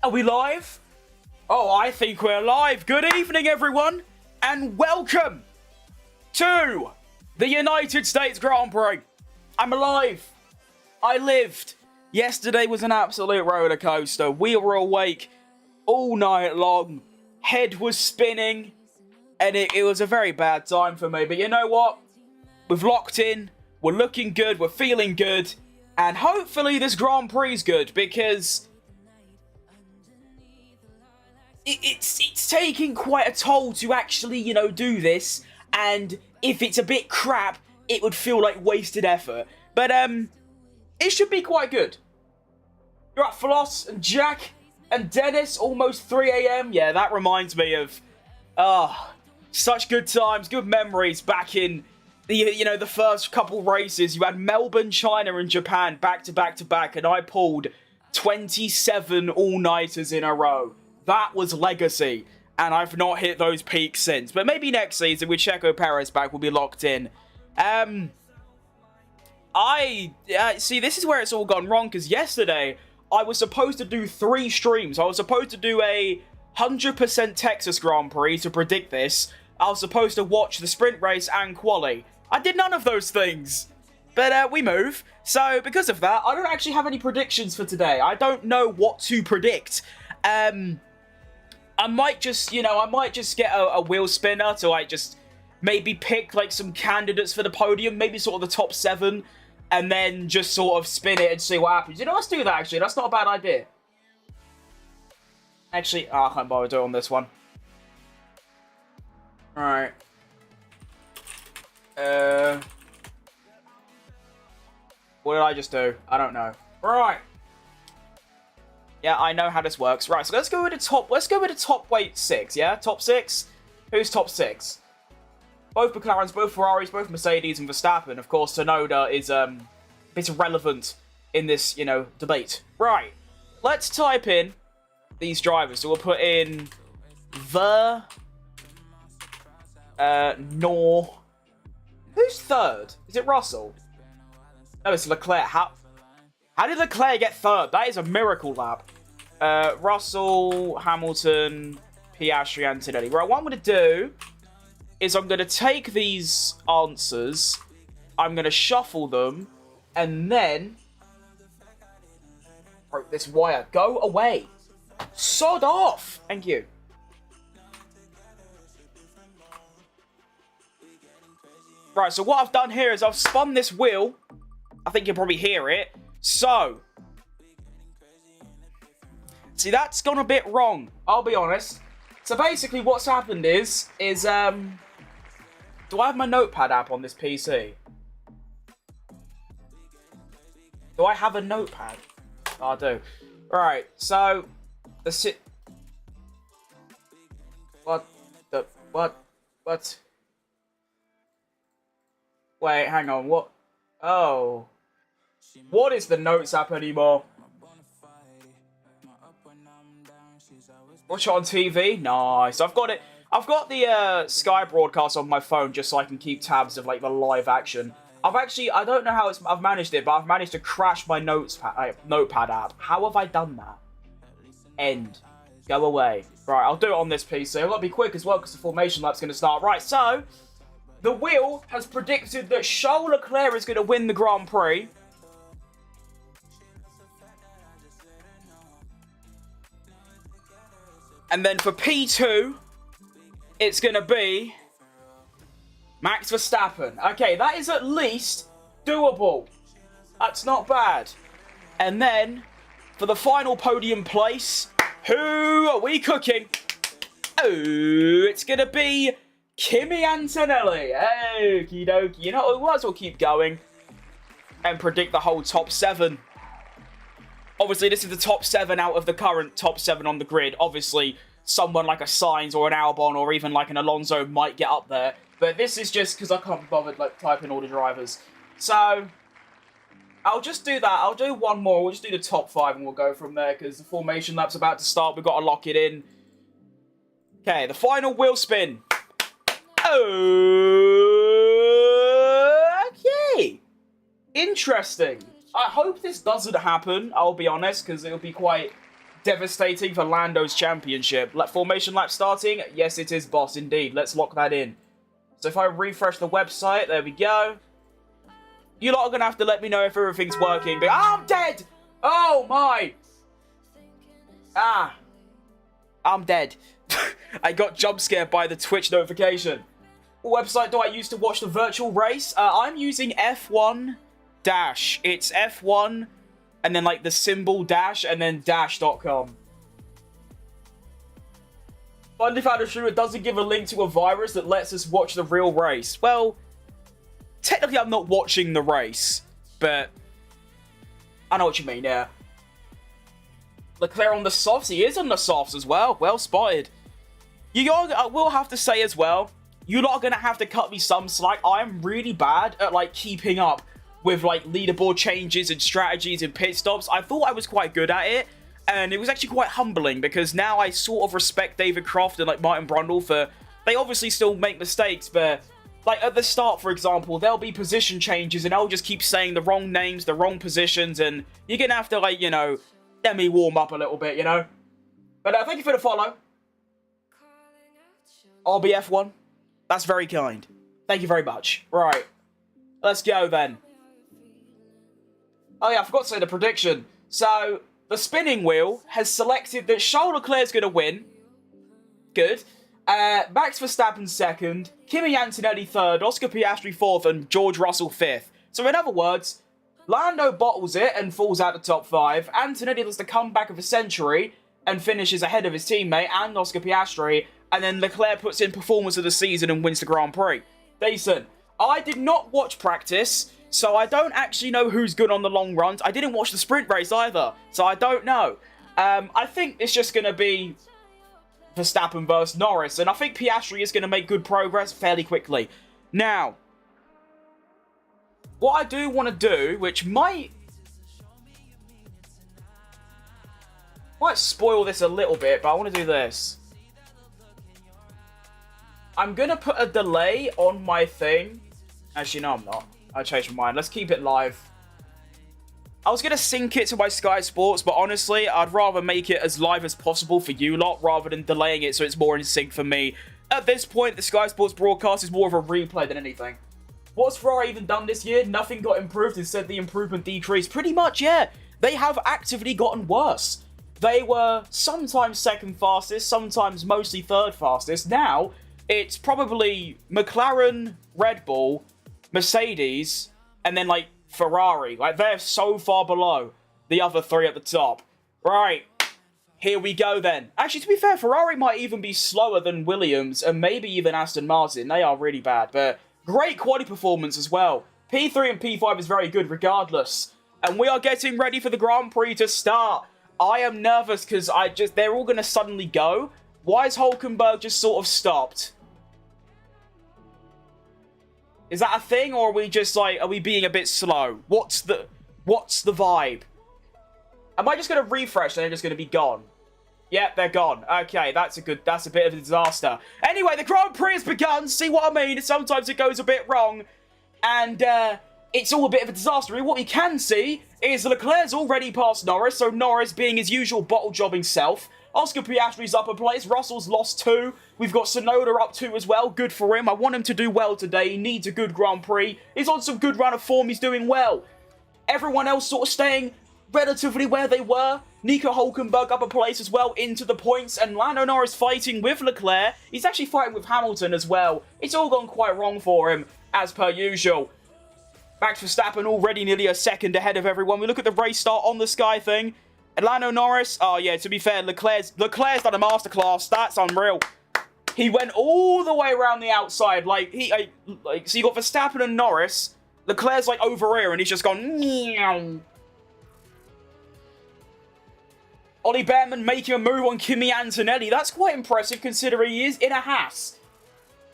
Are we live? Oh, I think we're live. Good evening, everyone, and welcome to the United States Grand Prix. I'm alive. I lived. Yesterday was an absolute roller coaster. We were awake all night long. Head was spinning, and it was a very bad time for me. But you know what? We've locked in. We're looking good. We're feeling good. And hopefully this Grand Prix is good, because it's taking quite a toll to actually, do this. And if it's a bit crap, it would feel like wasted effort. But, it should be quite good. You're right, Floss and Jack and Dennis, almost 3 a.m. Yeah, that reminds me of, such good times, good memories back in the first couple races. You had Melbourne, China, and Japan back to back to back, and I pulled 27 all-nighters in a row. That was legacy, and I've not hit those peaks since. But maybe next season with Checo Perez back, we'll be locked in. See, this is where it's all gone wrong, because yesterday I was supposed to do 3 streams. I was supposed to do a 100% Texas Grand Prix to predict this. I was supposed to watch the sprint race and quali. I did none of those things. But we move. So because of that, I don't actually have any predictions for today. I don't know what to predict. I might just get a wheel spinner to like just maybe pick like some candidates for the podium, maybe sort of the top 7, and then just sort of spin it and see what happens. Let's do that actually. That's not a bad idea. Actually, I can't bother doing this one. Alright. What did I just do? I don't know. Right. Yeah, I know how this works. Right, so let's go with the top weight 6, yeah? Top 6? Who's top 6? Both McLarens, both Ferraris, both Mercedes, and Verstappen. Of course, Tsunoda is a bit irrelevant in this, debate. Right. Let's type in these drivers. So we'll put in Nor. Who's third? Is it Russell? No, it's Leclerc. How did Leclerc get third? That is a miracle lap. Russell, Hamilton, Piastri, Antonelli. Right, what I'm going to do is I'm going to take these answers, I'm going to shuffle them, and then... Bro, this wire, go away. Sod off. Thank you. Right, so what I've done here is I've spun this wheel. I think you'll probably hear it. So, see, that's gone a bit wrong, I'll be honest. So basically what's happened is do I have my notepad app on this PC? Do I have a notepad? Oh, I do. Right, so what? Wait, hang on, what? Oh. What is the notes app anymore? Watch it on TV? Nice. I've got it. I've got the Sky broadcast on my phone just so I can keep tabs of like the live action. I don't know how I've managed it, but I've managed to crash my notepad app. How have I done that? End. Go away. Right, I'll do it on this PC. I've got to be quick as well because the formation lap's going to start. Right, so the wheel has predicted that Charles Leclerc is going to win the Grand Prix. And then for P2, it's going to be Max Verstappen. Okay, that is at least doable. That's not bad. And then for the final podium place, who are we cooking? Oh, it's going to be Kimi Antonelli. Okie dokie. We might as well keep going and predict the whole top 7. Obviously, this is the top 7 out of the current top 7 on the grid. Obviously, someone like a Sainz or an Albon or even like an Alonso might get up there. But this is just because I can't be bothered typing all the drivers. So, I'll just do that. I'll do one more. We'll just do the top 5 and we'll go from there because the formation lap's about to start. We've got to lock it in. Okay, the final wheel spin. Okay. Interesting. I hope this doesn't happen, I'll be honest, because it'll be quite devastating for Lando's championship. Formation lap starting? Yes, it is, boss, indeed. Let's lock that in. So if I refresh the website, there we go. You lot are going to have to let me know if everything's working. But I'm dead! Oh, my! I'm dead. I got jump scared by the Twitch notification. What website do I use to watch the virtual race? I'm using F1 dash. It's F1 and then like the symbol dash and then dash.com. Finally found a shoe that doesn't give a link to a virus that lets us watch the real race. Well, technically I'm not watching the race, but I know what you mean, yeah. Leclerc on the softs. He is on the softs as well. Well spotted. I will have to say as well, you lot are going to have to cut me some slack. I'm really bad at, like, keeping up with, like, leaderboard changes and strategies and pit stops. I thought I was quite good at it, and it was actually quite humbling, because now I sort of respect David Croft and, like, Martin Brundle for... They obviously still make mistakes, but, like, at the start, for example, there'll be position changes, and I'll just keep saying the wrong names, the wrong positions, and you're going to have to, like, you know, let me warm up a little bit, you know? But thank you for the follow. RBF1. That's very kind. Thank you very much. Right. Let's go then. Oh yeah, I forgot to say the prediction. So, the spinning wheel has selected that Charles Leclerc's going to win. Good. Max Verstappen second, Kimi Antonelli third, Oscar Piastri fourth, and George Russell fifth. So in other words, Lando bottles it and falls out the top five. Antonelli does the comeback of the century and finishes ahead of his teammate and Oscar Piastri. And then Leclerc puts in performance of the season and wins the Grand Prix. Decent. I did not watch practice, so I don't actually know who's good on the long runs. I didn't watch the sprint race either, so I don't know. I think it's just going to be Verstappen versus Norris, and I think Piastri is going to make good progress fairly quickly. Now, what I do want to do, which might spoil this a little bit, but I want to do this. I'm going to put a delay on my thing. Actually, no, I'm not. I changed my mind. Let's keep it live. I was going to sync it to my Sky Sports, but honestly, I'd rather make it as live as possible for you lot, rather than delaying it so it's more in sync for me. At this point, the Sky Sports broadcast is more of a replay than anything. What's Ferrari even done this year? Nothing got improved, instead the improvement decreased. Pretty much, yeah. They have actively gotten worse. They were sometimes second fastest, sometimes mostly third fastest. Now, it's probably McLaren, Red Bull, Mercedes, and then, like, Ferrari. Like, they're so far below the other three at the top. Right. Here we go, then. Actually, to be fair, Ferrari might even be slower than Williams, and maybe even Aston Martin. They are really bad, but great quality performance as well. P3 and P5 is very good regardless. And we are getting ready for the Grand Prix to start. I am nervous because they're all going to suddenly go. Why is Hulkenberg just sort of stopped? Is that a thing, or are we just like, are we being a bit slow? What's the vibe? Am I just going to refresh and they're just going to be gone? Yep, they're gone. Okay, that's a bit of a disaster. Anyway, the Grand Prix has begun. See what I mean? Sometimes it goes a bit wrong. And it's all a bit of a disaster. And what we can see is Leclerc's already past Norris. So Norris being his usual bottle jobbing self. Oscar Piastri's up a place. Russell's lost 2. We've got Tsunoda up 2 as well. Good for him. I want him to do well today. He needs a good Grand Prix. He's on some good run of form. He's doing well. Everyone else sort of staying relatively where they were. Nico Hulkenberg up a place as well into the points. And Lando Norris fighting with Leclerc. He's actually fighting with Hamilton as well. It's all gone quite wrong for him, as per usual. Max Verstappen already nearly a second ahead of everyone. We look at the race start on the Sky thing. And Lando Norris, oh yeah, to be fair, Leclerc's done a masterclass. That's unreal. He went all the way around the outside. So you got Verstappen and Norris. Leclerc's like over here, and he's just gone. Meow. Ollie Behrman making a move on Kimi Antonelli. That's quite impressive considering he is in a Haas.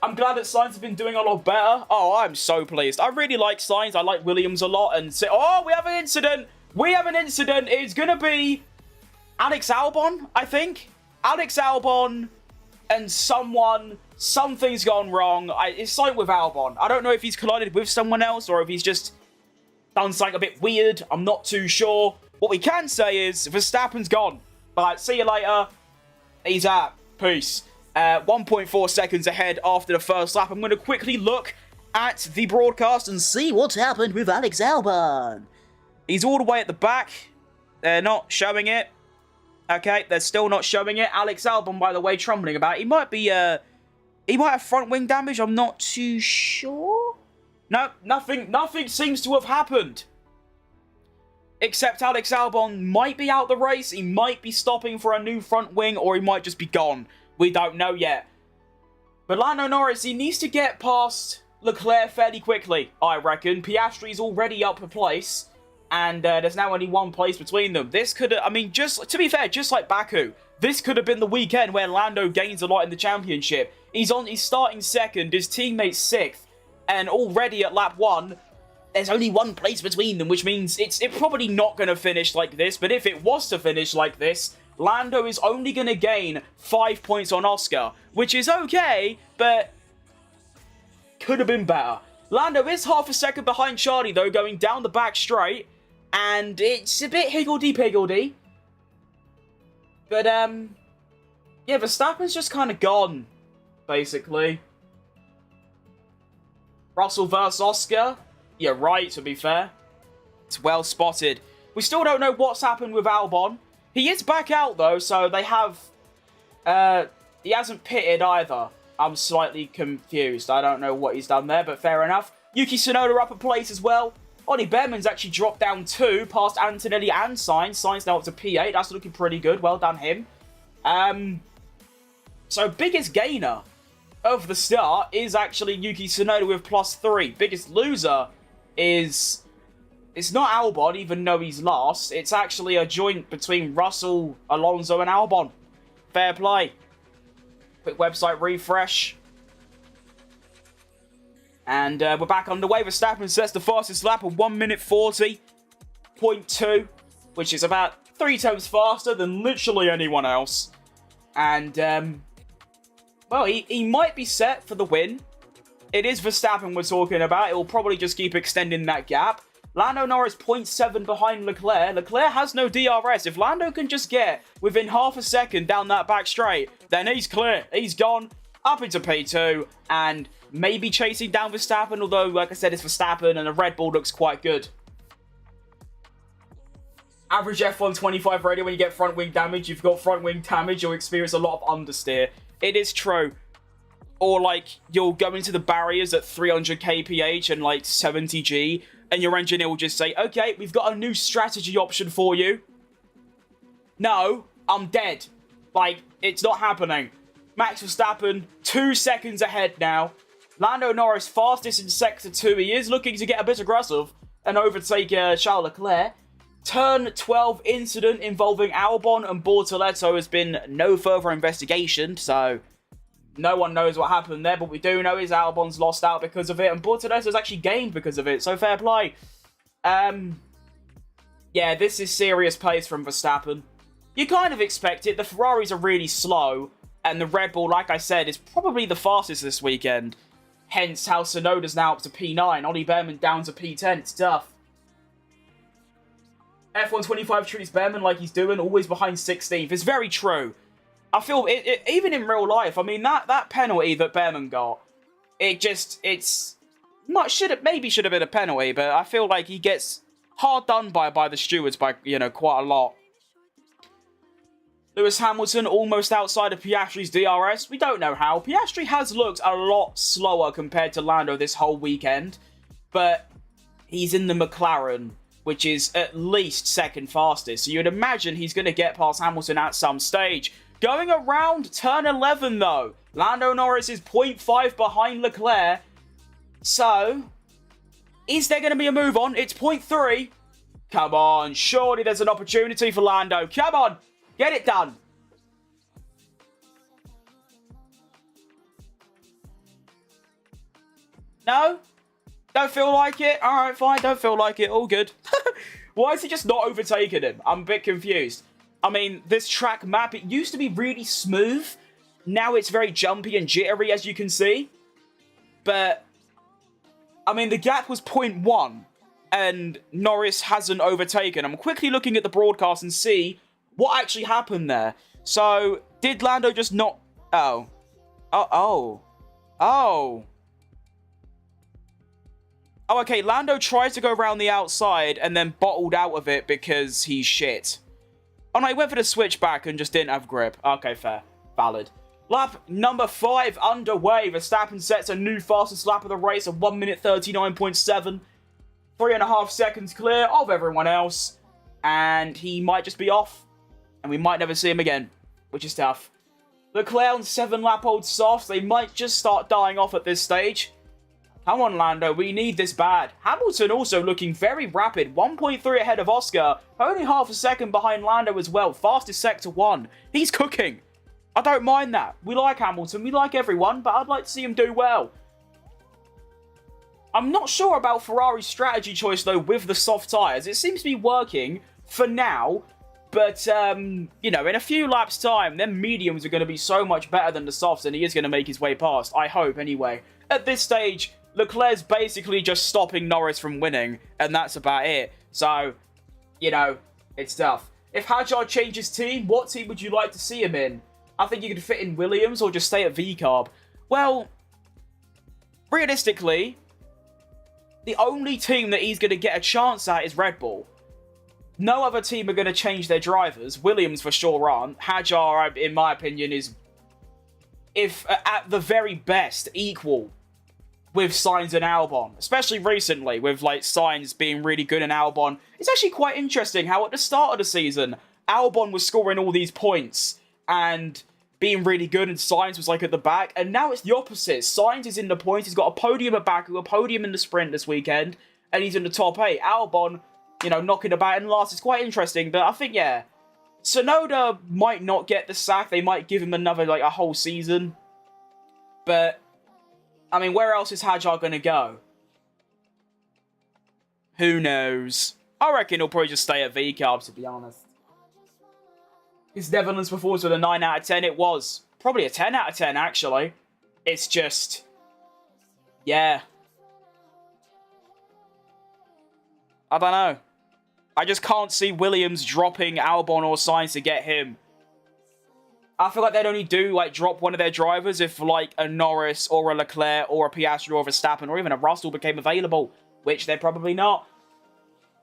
I'm glad that Sainz has been doing a lot better. Oh, I'm so pleased. I really like Sainz. I like Williams a lot. And oh, we have an incident. We have an incident. It's going to be Alex Albon, I think. Alex Albon and something's gone wrong. It's something with Albon. I don't know if he's collided with someone else or if he's just done something a bit weird. I'm not too sure. What we can say is Verstappen's gone. But see you later. He's out. Peace. 1.4 seconds ahead after the first lap. I'm going to quickly look at the broadcast and see what's happened with Alex Albon. He's all the way at the back. They're not showing it. Okay, they're still not showing it. Alex Albon, by the way, trembling about it. He might be, he might have front wing damage. I'm not too sure. No, nothing seems to have happened. Except Alex Albon might be out the race. He might be stopping for a new front wing, or he might just be gone. We don't know yet. But Lando Norris, he needs to get past Leclerc fairly quickly, I reckon. Piastri's already up a place. And there's now only one place between them. This could have, I mean, just to be fair, just like Baku, this could have been the weekend where Lando gains a lot in the championship. He's starting second, his teammate's sixth, and already at lap 1, there's only one place between them, which means it's probably not going to finish like this. But if it was to finish like this, Lando is only going to gain 5 points on Oscar, which is okay, but could have been better. Lando is half a second behind Charlie, though, going down the back straight. And it's a bit higgledy-piggledy. But, yeah, Verstappen's just kind of gone, basically. Russell versus Oscar. You're right, to be fair. It's well spotted. We still don't know what's happened with Albon. He is back out, though, so they have... he hasn't pitted either. I'm slightly confused. I don't know what he's done there, but fair enough. Yuki Tsunoda up a place as well. Ollie Behrman's actually dropped down 2 past Antonelli and Sainz. Sainz now up to P8. That's looking pretty good. Well done, him. So, biggest gainer of the start is actually Yuki Tsunoda with +3. Biggest loser is... It's not Albon, even though he's last. It's actually a joint between Russell, Alonso, and Albon. Fair play. Quick website refresh. And we're back underway. Verstappen sets the fastest lap of 1 minute 40.2, which is about 3 times faster than literally anyone else. And, well, he might be set for the win. It is Verstappen we're talking about. It will probably just keep extending that gap. Lando Norris 0.7 behind Leclerc. Leclerc has no DRS. If Lando can just get within half a second down that back straight, then he's clear. He's gone up into P2 and maybe chasing down Verstappen, although, like I said, it's Verstappen and the Red Bull looks quite good. Average F1 25 radio, when you get front wing damage, you've got front wing damage, you'll experience a lot of understeer. It is true. Or, like, you'll go into the barriers at 300 kph and, like, 70 G, and your engineer will just say, okay, we've got a new strategy option for you. No, I'm dead. Like, it's not happening. Max Verstappen, 2 seconds ahead now. Lando Norris fastest in Sector 2. He is looking to get a bit aggressive and overtake Charles Leclerc. Turn 12 incident involving Albon and Bortoletto has been no further investigation, so no one knows what happened there, but we do know is Albon's lost out because of it, and Bortoletto's actually gained because of it, so fair play. Yeah, this is serious pace from Verstappen. You kind of expect it. The Ferraris are really slow, and the Red Bull, like I said, is probably the fastest this weekend. Hence how Tsunoda's now up to P9. Ollie Behrman down to P10. It's tough. F1 25 treats Behrman like he's doing, always behind 16th. It's very true. I feel, even in real life, I mean, that penalty that Behrman got, maybe should have been a penalty, but I feel like he gets hard done by the stewards by, quite a lot. Lewis Hamilton almost outside of Piastri's DRS. We don't know how. Piastri has looked a lot slower compared to Lando this whole weekend, but he's in the McLaren, which is at least second fastest. So you'd imagine he's going to get past Hamilton at some stage. Going around turn 11, though. Lando Norris is 0.5 behind Leclerc. So, is there going to be a move on? It's 0.3. Come on, surely there's an opportunity for Lando. Come on, get it done. No? Don't feel like it? Alright, fine, don't feel like it. All good. Why is he just not overtaking him? I'm a bit confused. I mean, this track map, it used to be really smooth. Now it's very jumpy and jittery, as you can see. But, I mean, the gap was 0.1. And Norris hasn't overtaken. I'm quickly looking at the broadcast and see what actually happened there? So, did Lando just not... Oh. Oh. Oh, okay, Lando tries to go around the outside and then bottled out of it because he's shit. Oh, no, he went for the switchback and just didn't have grip. Okay, fair. Valid. Lap number 5 underway. Verstappen sets a new fastest lap of the race of 1 minute 39.7. 3.5 seconds clear of everyone else. And he might just be off. And we might never see him again, which is tough. Leclerc on 7-lap-old softs. They might just start dying off at this stage. Come on, Lando. We need this bad. Hamilton also looking very rapid. 1.3 ahead of Oscar. Only half a second behind Lando as well. Fastest sector 1. He's cooking. I don't mind that. We like Hamilton. We like everyone. But I'd like to see him do well. I'm not sure about Ferrari's strategy choice, though, with the soft tyres. It seems to be working for now. But, you know, in a few laps' time, them mediums are going to be so much better than the softs, and he is going to make his way past. I hope, anyway. At this stage, Leclerc's basically just stopping Norris from winning, and that's about it. So, you know, it's tough. If Hadjar changes team, what team would you like to see him in? I think you could fit in Williams or just stay at VCarb. Well, realistically, the only team that he's going to get a chance at is Red Bull. No other team are going to change their drivers. Williams for sure aren't. Hadjar, in my opinion, is, if at the very best, equal with Sainz and Albon. Especially recently, with like Sainz being really good in Albon. It's actually quite interesting how at the start of the season, Albon was scoring all these points and being really good, and Sainz was like at the back. And now it's the opposite. Sainz is in the points. He's got a podium at Baku, a podium in the sprint this weekend, and he's in the top 8. Albon, you know, knocking about in last. It's quite interesting, but I think, yeah, Tsunoda might not get the sack. They might give him another, like, a whole season. But, I mean, where else is Hadjar going to go? Who knows? I reckon he'll probably just stay at VCarb, to be honest. His Netherlands performance with a 9 out of 10, it was. Probably a 10 out of 10, actually. It's just, yeah. I don't know. I just can't see Williams dropping Albon or Sainz to get him. I feel like they'd only do, like, drop one of their drivers if, like, a Norris or a Leclerc or a Piastri or a Verstappen or even a Russell became available, which they're probably not.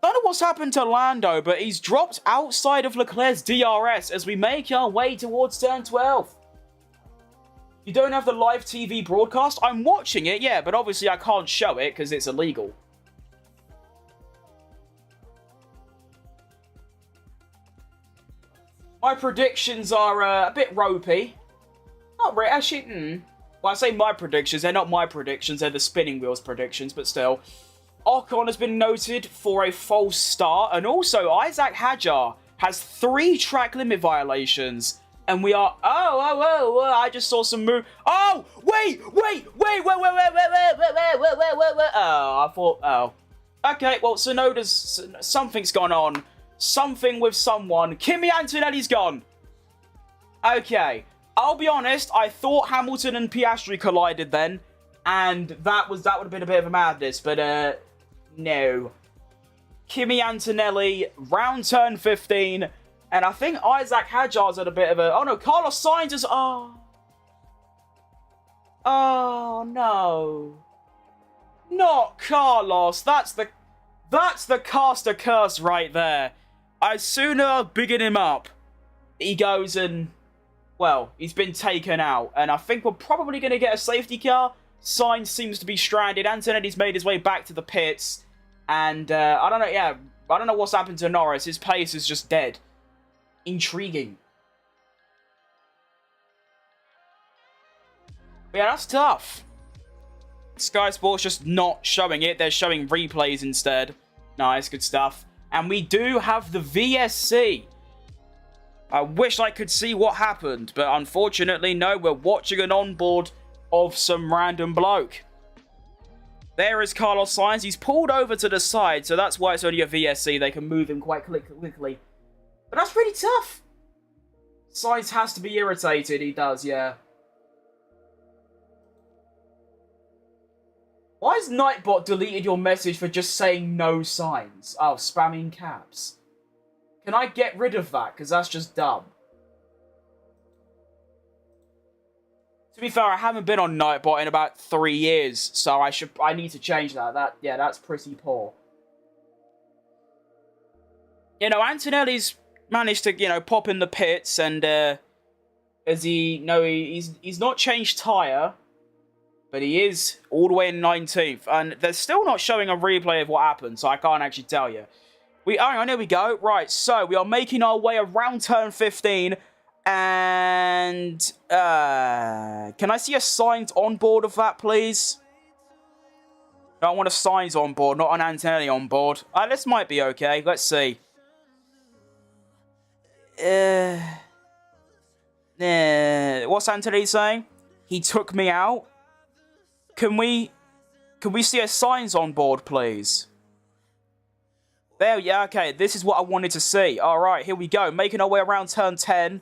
I don't know what's happened to Lando, but he's dropped outside of Leclerc's DRS as we make our way towards turn 12. You don't have the live TV broadcast? I'm watching it, yeah, but obviously I can't show it because it's illegal. My predictions are a bit ropey. Not really, actually, Well, I say my predictions, they're not my predictions, they're the Spinning Wheels predictions, but still. Ocon has been noted for a false start, and also Isaac Hadjar has 3 track limit violations. And we are, I just saw some move. Oh, wait. Oh, I thought, okay, well, Tsunoda's, something's gone on. Something with someone. Kimi Antonelli's gone. Okay. I'll be honest. I thought Hamilton and Piastri collided then. And that would have been a bit of a madness. But, no. Kimi Antonelli, round turn 15. And I think Isaac Hadjar's at a bit of a... Oh, no. Carlos Sainz is... Oh. Oh, no. Not Carlos. That's the caster curse right there. As soon as I bigging him up, he goes and, well, he's been taken out. And I think we're probably going to get a safety car. Sainz seems to be stranded. Antonelli's made his way back to the pits. And, I don't know, yeah, I don't know what's happened to Norris. His pace is just dead. Intriguing. But yeah, that's tough. Sky Sports just not showing it. They're showing replays instead. Nice, good stuff. And we do have the VSC. I wish I could see what happened, but unfortunately, no, we're watching an onboard of some random bloke. There is Carlos Sainz. He's pulled over to the side, so that's why it's only a VSC. They can move him quite quickly. But that's pretty tough. Sainz has to be irritated. He does, yeah. Why has Nightbot deleted your message for just saying no signs? Oh, spamming caps. Can I get rid of that? Because that's just dumb. To be fair, I haven't been on Nightbot in about 3 years, so I need to change that. Yeah, that's pretty poor. You know, Antonelli's managed to, you know, pop in the pits, and he's not changed tyre, but he is all the way in 19th, and they're still not showing a replay of what happened, so I can't actually tell you. Hang on, here we go. Right, so we are making our way around turn 15, and can I see a signs on board of that, please? No, I want a signs on board, not an Antonelli on board. This might be okay. Let's see. What's Antonelli saying? He took me out. Can we see a signs on board, please? There, yeah, okay. This is what I wanted to see. All right, here we go. Making our way around turn 10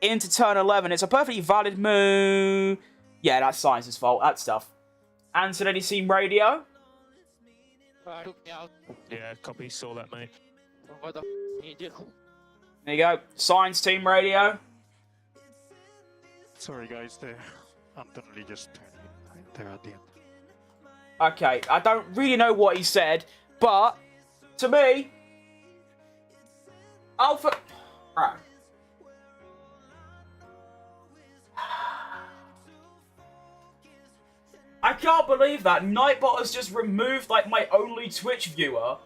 into turn 11. It's a perfectly valid move. Yeah, that's Science's fault. That stuff. Antonelli team radio. Yeah, copy. Saw that, mate. What the you do? There you go. Science team radio. Sorry, guys. Antonelli just turned in there at the end. Okay, I don't really know what he said, but to me, Alpha. Right. I can't believe that Nightbot has just removed like my only Twitch viewer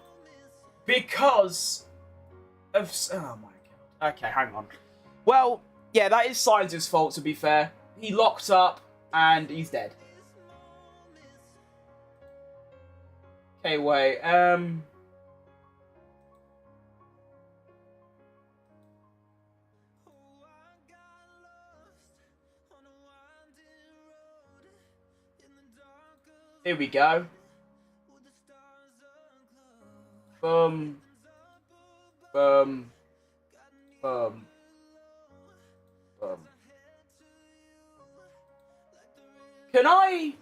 because of. Oh my god. Okay, hang on. Well, yeah, that is Science's fault. To be fair, he locked up and he's dead. Okay, wait. Here we go. Boom. Boom. Boom. Boom. Can I...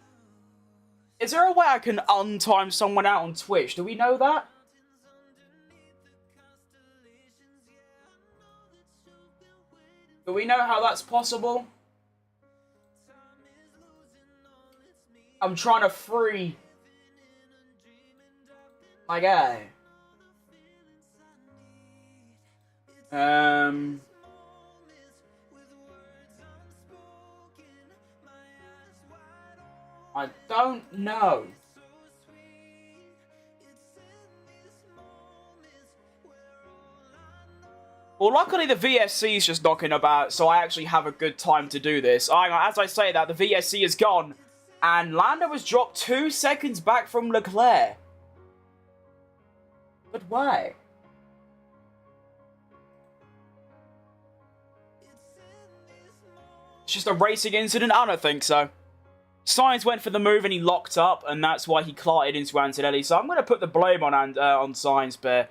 Is there a way I can untime someone out on Twitch? Do we know that? Do we know how that's possible? I'm trying to free my guy. I don't know. Well, luckily the VSC is just knocking about, so I actually have a good time to do this. As I say that, the VSC is gone, and Lando was dropped 2 seconds back from Leclerc. But why? It's just a racing incident? I don't think so. Sainz went for the move and he locked up, and that's why he clarted into Antonelli. So I'm going to put the blame on Sainz, but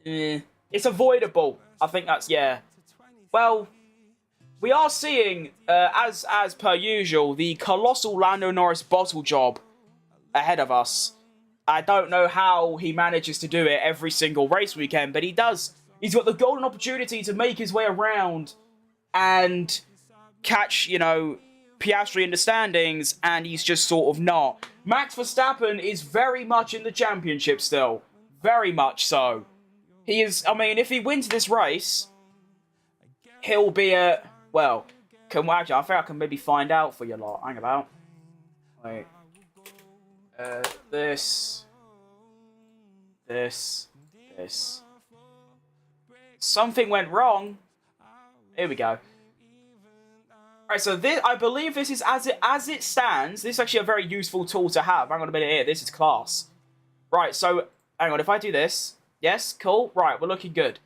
it's avoidable. I think that's, yeah. Well, we are seeing, as per usual, the colossal Lando Norris bottle job ahead of us. I don't know how he manages to do it every single race weekend, but he does. He's got the golden opportunity to make his way around and catch, you know, Piastri in the standings, and he's just sort of not. Max Verstappen is very much in the championship still. Very much so. He is, I mean, if he wins this race, he'll be at, well, actually, I think I can maybe find out for you lot. Hang about. Wait. This. Something went wrong. Here we go. Alright, so this, I believe this is as it stands. This is actually a very useful tool to have. Hang on a minute here. This is class. Right, so, hang on. If I do this. Yes, cool. Right, we're looking good.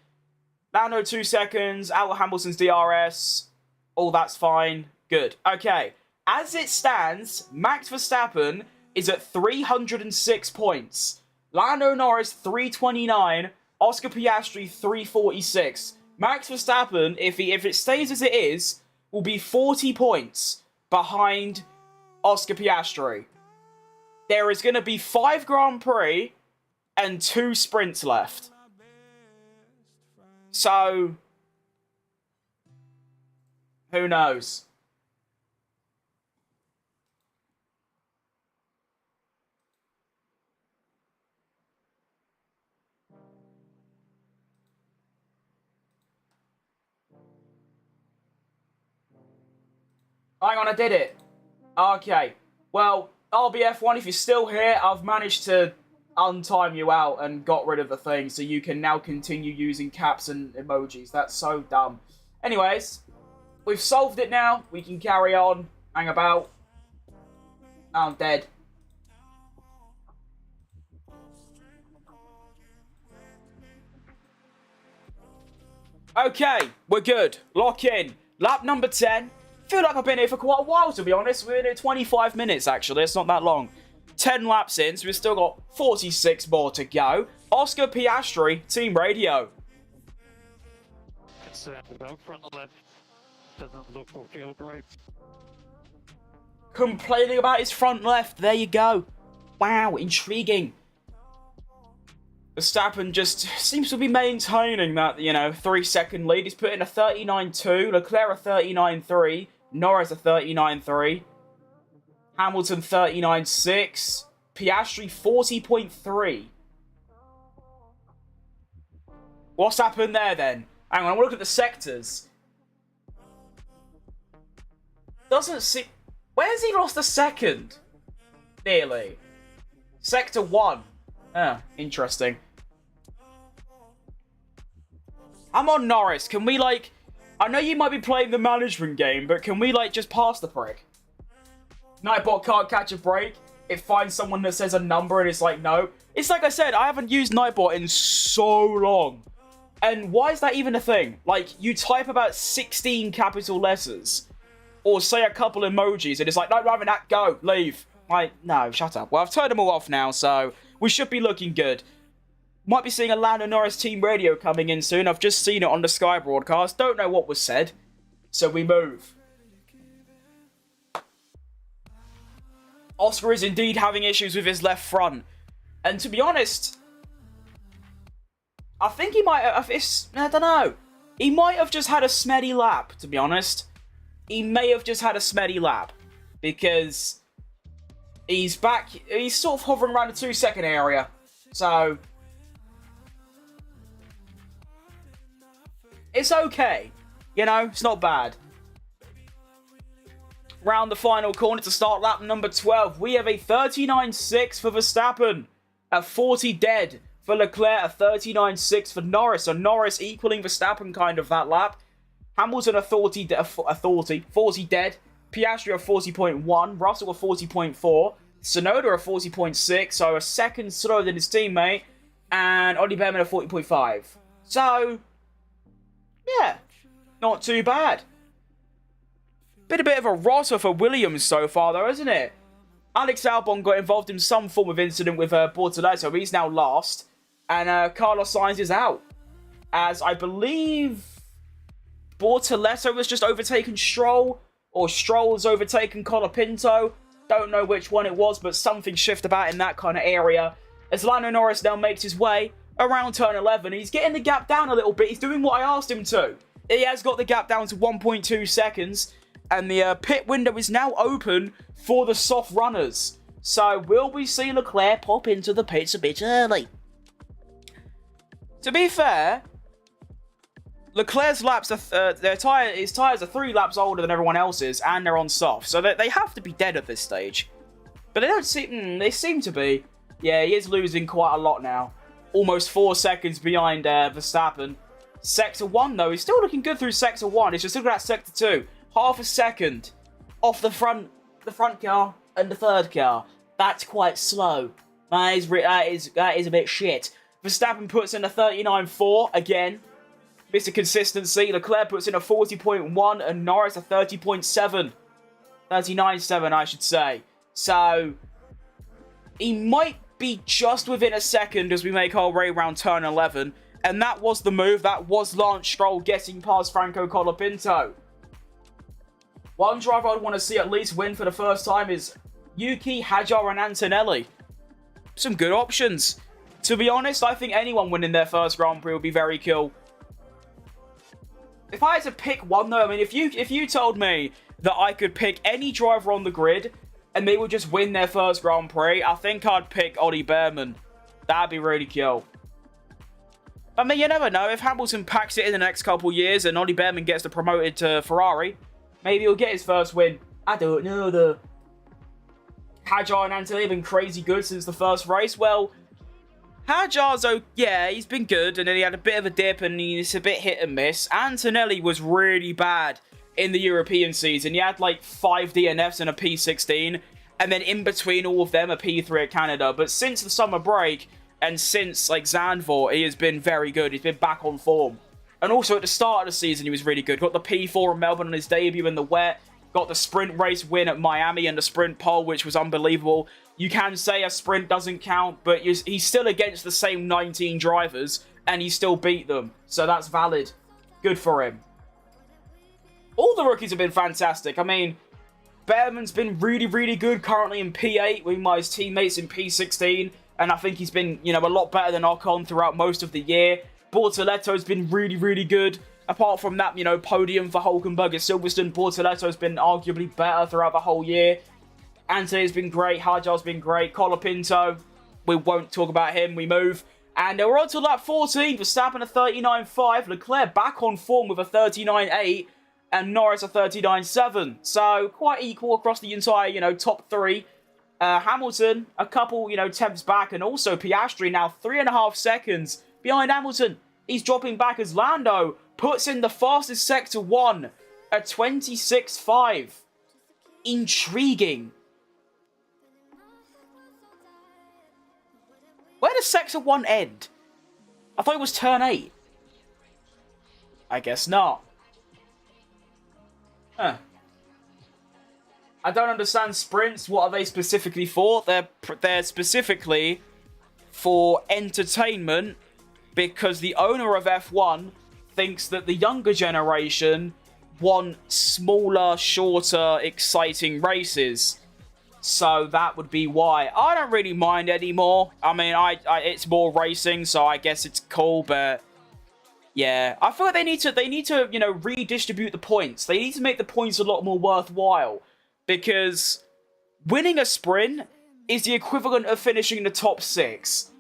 Lando 2 seconds. Albert Hamilton's DRS. All that's fine. Good. Okay. As it stands, Max Verstappen is at 306 points. Lando Norris, 329. Oscar Piastri, 346. Max Verstappen, if it stays as it is, will be 40 points behind Oscar Piastri. There is going to be 5 Grand Prix and 2 sprints left. So, who knows? Hang on, I did it. Okay. Well, RBF1, if you're still here, I've managed to untime you out and got rid of the thing, so you can now continue using caps and emojis. That's so dumb. Anyways, we've solved it now. We can carry on. Hang about. I'm dead. Okay, we're good. Lock in. Lap number 10. Feel like I've been here for quite a while, to be honest. We're in here 25 minutes, actually. It's not that long. 10 laps in, so we've still got 46 more to go. Oscar Piastri, Team Radio. It's about front left. Doesn't look or feel great. Complaining about his front left. There you go. Wow, intriguing. Verstappen just seems to be maintaining that, 3-second lead. He's put in a 39.2, Leclerc a 39.3, Norris a 39.3, Hamilton 39.6, Piastri 40.3. What's happened there then? Hang on, I want to look at the sectors. Doesn't see... Where's he lost a second? Nearly. Sector 1. Ah, interesting. I'm on Norris. Can we, I know you might be playing the management game, but can we, just pass the prick? Nightbot can't catch a break. It finds someone that says a number and it's like, no. It's like I said, I haven't used Nightbot in so long. And why is that even a thing? You type about 16 capital letters. Or say a couple emojis and it's like, no, rather than that, go, leave. No, shut up. Well, I've turned them all off now, so we should be looking good. Might be seeing a Lando Norris Team Radio coming in soon. I've just seen it on the Sky broadcast. Don't know what was said. So we move. Oscar is indeed having issues with his left front. And to be honest, I think he might have... I don't know. He might have just had a smelly lap, to be honest. He may have just had a smelly lap. Because he's back... He's sort of hovering around the 2-second area. So... it's okay. It's not bad. Round the final corner to start lap number 12. We have a 39.6 for Verstappen. A 40 dead for Leclerc. A 39.6 for Norris. So Norris equaling Verstappen kind of that lap. Hamilton a 40 dead. Piastri a 40.1. Russell a 40.4. Tsunoda a 40.6. So a second slower than his teammate. And Ollie Behrman a 40.5. So... yeah, not too bad. Been a bit of a rotter for Williams so far, though, isn't it? Alex Albon got involved in some form of incident with Bortoleto. He's now last. And Carlos Sainz is out. As I believe Bortoleto was just overtaken Stroll. Or Stroll has overtaken Colapinto. Don't know which one it was, but something shifted about in that kind of area. As Lando Norris now makes his way around turn 11. He's getting the gap down a little bit. He's doing what I asked him to. He has got the gap down to 1.2 seconds. And the pit window is now open for the soft runners. So will we see Leclerc pop into the pits a bit early? To be fair, Leclerc's laps are his tyres are 3 laps older than everyone else's, and they're on soft. So they have to be dead at this stage. But they don't seem... they seem to be. Yeah, he is losing quite a lot now. Almost 4 seconds behind Verstappen. Sector 1, though, he's still looking good through Sector 1. It's just looking at Sector 2. Half a second off the front car and the third car. That's quite slow. That is a bit shit. Verstappen puts in a 39.4 again. Mr. Consistency. Leclerc puts in a 40.1 and Norris a 30.7. 39.7, I should say. So, he might be just within a second as we make our way around turn 11. And that was the move. That was Lance Stroll getting past Franco Colapinto. One driver I'd want to see at least win for the first time is Yuki, Hadjar and Antonelli. Some good options. To be honest, I think anyone winning their first Grand Prix would be very cool. If I had to pick one, though, I mean, if you told me that I could pick any driver on the grid and they would just win their first Grand Prix, I think I'd pick Ollie Behrman. That'd be really cool. I mean, you never know. If Hamilton packs it in the next couple years and Ollie Behrman gets promoted to Ferrari, maybe he'll get his first win. I don't know. The Hadjar and Antonelli have been crazy good since the first race. Well, Hadjar's, yeah, he's been good, and then he had a bit of a dip, and he's a bit hit and miss. Antonelli was really bad in the European season. He had like 5 DNFs and a P16, and then in between all of them, a P3 at Canada. But since the summer break, and since like Zandvoort, he has been very good. He's been back on form. And also at the start of the season, he was really good. Got the P4 in Melbourne on his debut in the wet. Got the sprint race win at Miami and the sprint pole, which was unbelievable. You can say a sprint doesn't count, but he's still against the same 19 drivers, and he still beat them. So that's valid. Good for him. All the rookies have been fantastic. I mean, Behrman's been really, really good currently in P8 with his teammates in P16. And I think he's been, you know, a lot better than Ocon throughout most of the year. Bortoletto's been really, really good. Apart from that, you know, podium for Hulkenberg at Silverstone, Bortoletto's been arguably better throughout the whole year. Anthony's been great. Hadjar's been great. Colapinto, we won't talk about him. We move. And we're on to lap 14. Verstappen a 39.5. Leclerc back on form with a 39.8. And Norris a 39.7. So quite equal across the entire, you know, top 3. Hamilton, a couple, you know, tenths back, and also Piastri now 3.5 seconds behind Hamilton. He's dropping back as Lando puts in the fastest Sector 1 at 26.5. Intriguing. Where does Sector 1 end? I thought it was Turn 8. I guess not. Huh. I don't understand sprints. What are they specifically for? They're specifically for entertainment, because the owner of F1 thinks that the younger generation want smaller, shorter, exciting races. So that would be why. I don't really mind anymore. I mean, it's more racing, so I guess it's cool, but yeah. I feel like they need to, you know, redistribute the points. They need to make the points a lot more worthwhile. Because winning a sprint is the equivalent of finishing in the top 6.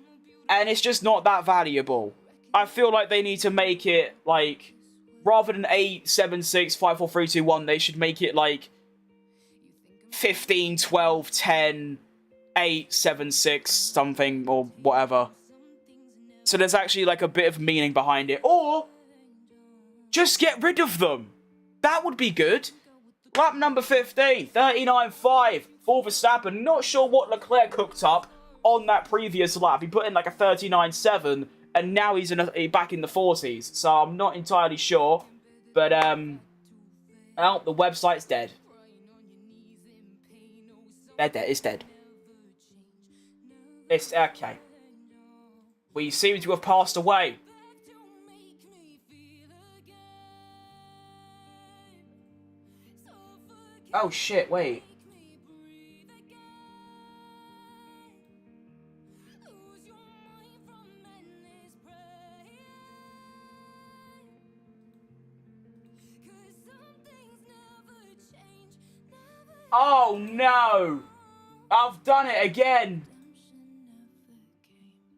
And it's just not that valuable. I feel like they need to make it, like, rather than 8, 7, 6, 5, 4, 3, 2, 1, they should make it, like, 15, 12, 10, 8, 7, 6, something, or whatever. So there's actually, like, a bit of meaning behind it. Or, just get rid of them. That would be good. Lap number 15, 39.5 for Verstappen. Not sure what Leclerc cooked up on that previous lap. He put in like a 39.7, and now he's back in the 40s. So I'm not entirely sure. But, oh, the website's dead. They're dead. It's dead. It's, okay. We seem to have passed away. Oh shit, wait. Oh no! I've done it again!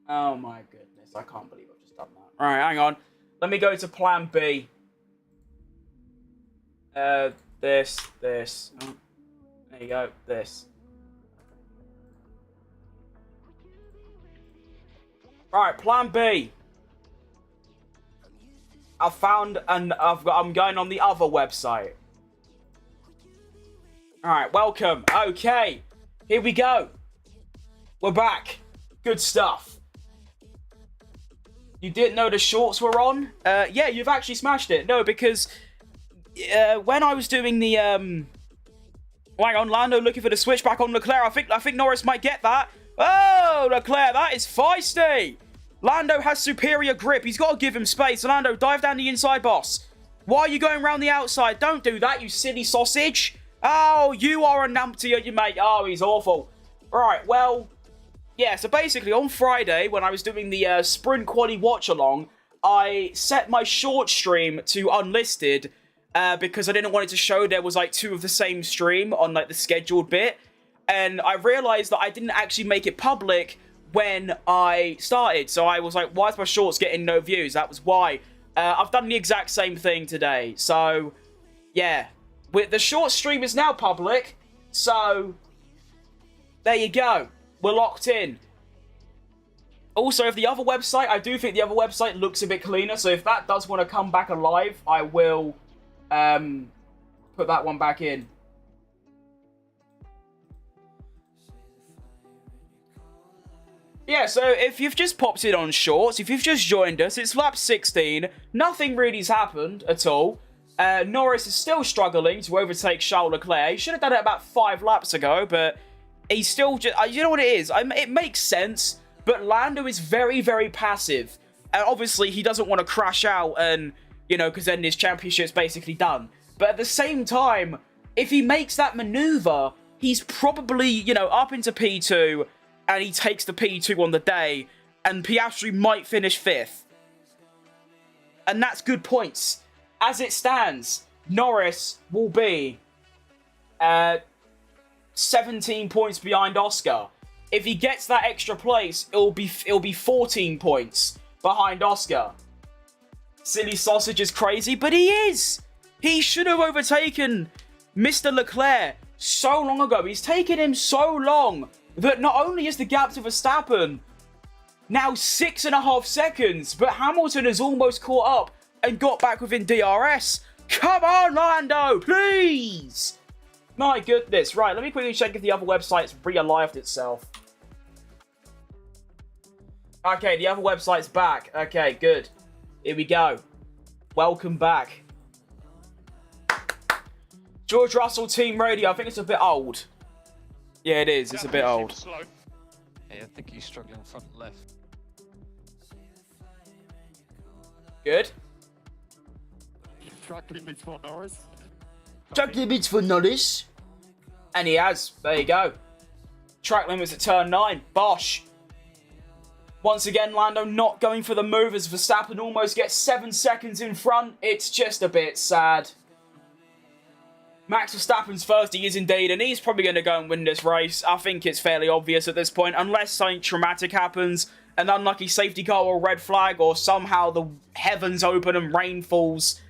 Oh my goodness, I can't believe I've just done that. Alright, hang on. Let me go to plan B. This. Oh, there you go, this. Right, plan B. I'm going on the other website. Alright, welcome. Okay, here we go. We're back. Good stuff. You didn't know the shorts were on? Yeah, you've actually smashed it. No, because when I was doing the hang on, Lando looking for the switchback on Leclerc. I think Norris might get that. Oh, Leclerc, that is feisty. Lando has superior grip. He's got to give him space. Lando, dive down the inside, boss. Why are you going around the outside? Don't do that, you silly sausage. Oh, you are a numpty, you mate. Oh, he's awful. Right, well, yeah, so basically on Friday, when I was doing the sprint quali watch-along, I set my short stream to unlisted because I didn't want it to show there was like 2 of the same stream on like the scheduled bit. And I realized that I didn't actually make it public when I started. So I was like, why is my shorts getting no views? That was why. I've done the exact same thing today. So, yeah. The short stream is now public. So, there you go. We're locked in. Also, if the other website, I do think the other website looks a bit cleaner. So if that does want to come back alive, I will put that one back in. Yeah, so if you've just popped in on Shorts, if you've just joined us, it's lap 16. Nothing really's happened at all. Norris is still struggling to overtake Charles Leclerc. He should have done it about 5 laps ago, but he's still just... you know what it is? It makes sense, but Lando is very, very passive. And obviously, he doesn't want to crash out and, you know, because then his championship's basically done. But at the same time, if he makes that maneuver, he's probably, you know, up into P2... and he takes the P2 on the day, and Piastri might finish 5th. And that's good points. As it stands, Norris will be 17 points behind Oscar. If he gets that extra place, it'll be 14 points behind Oscar. Silly sausage is crazy, but he is! He should have overtaken Mr. Leclerc so long ago. He's taken him so long that not only is the gap to Verstappen now 6.5 seconds, but Hamilton has almost caught up and got back within DRS. Come on, Lando, please! My goodness. Right, let me quickly check if the other website's realived itself. Okay, the other website's back. Okay, good. Here we go. Welcome back. George Russell Team Radio. I think it's a bit old. Yeah, it is. It's a bit old. Yeah, I think he's struggling front left. Good. Track limits for Norris. Track limits for Norris. And he has. There you go. Track limits at turn 9. Bosh. Once again, Lando not going for the move as Verstappen almost gets 7 seconds in front. It's just a bit sad. Max Verstappen's first, he is indeed, and he's probably going to go and win this race. I think it's fairly obvious at this point, unless something traumatic happens, an unlucky safety car or red flag, or somehow the heavens open and rain falls.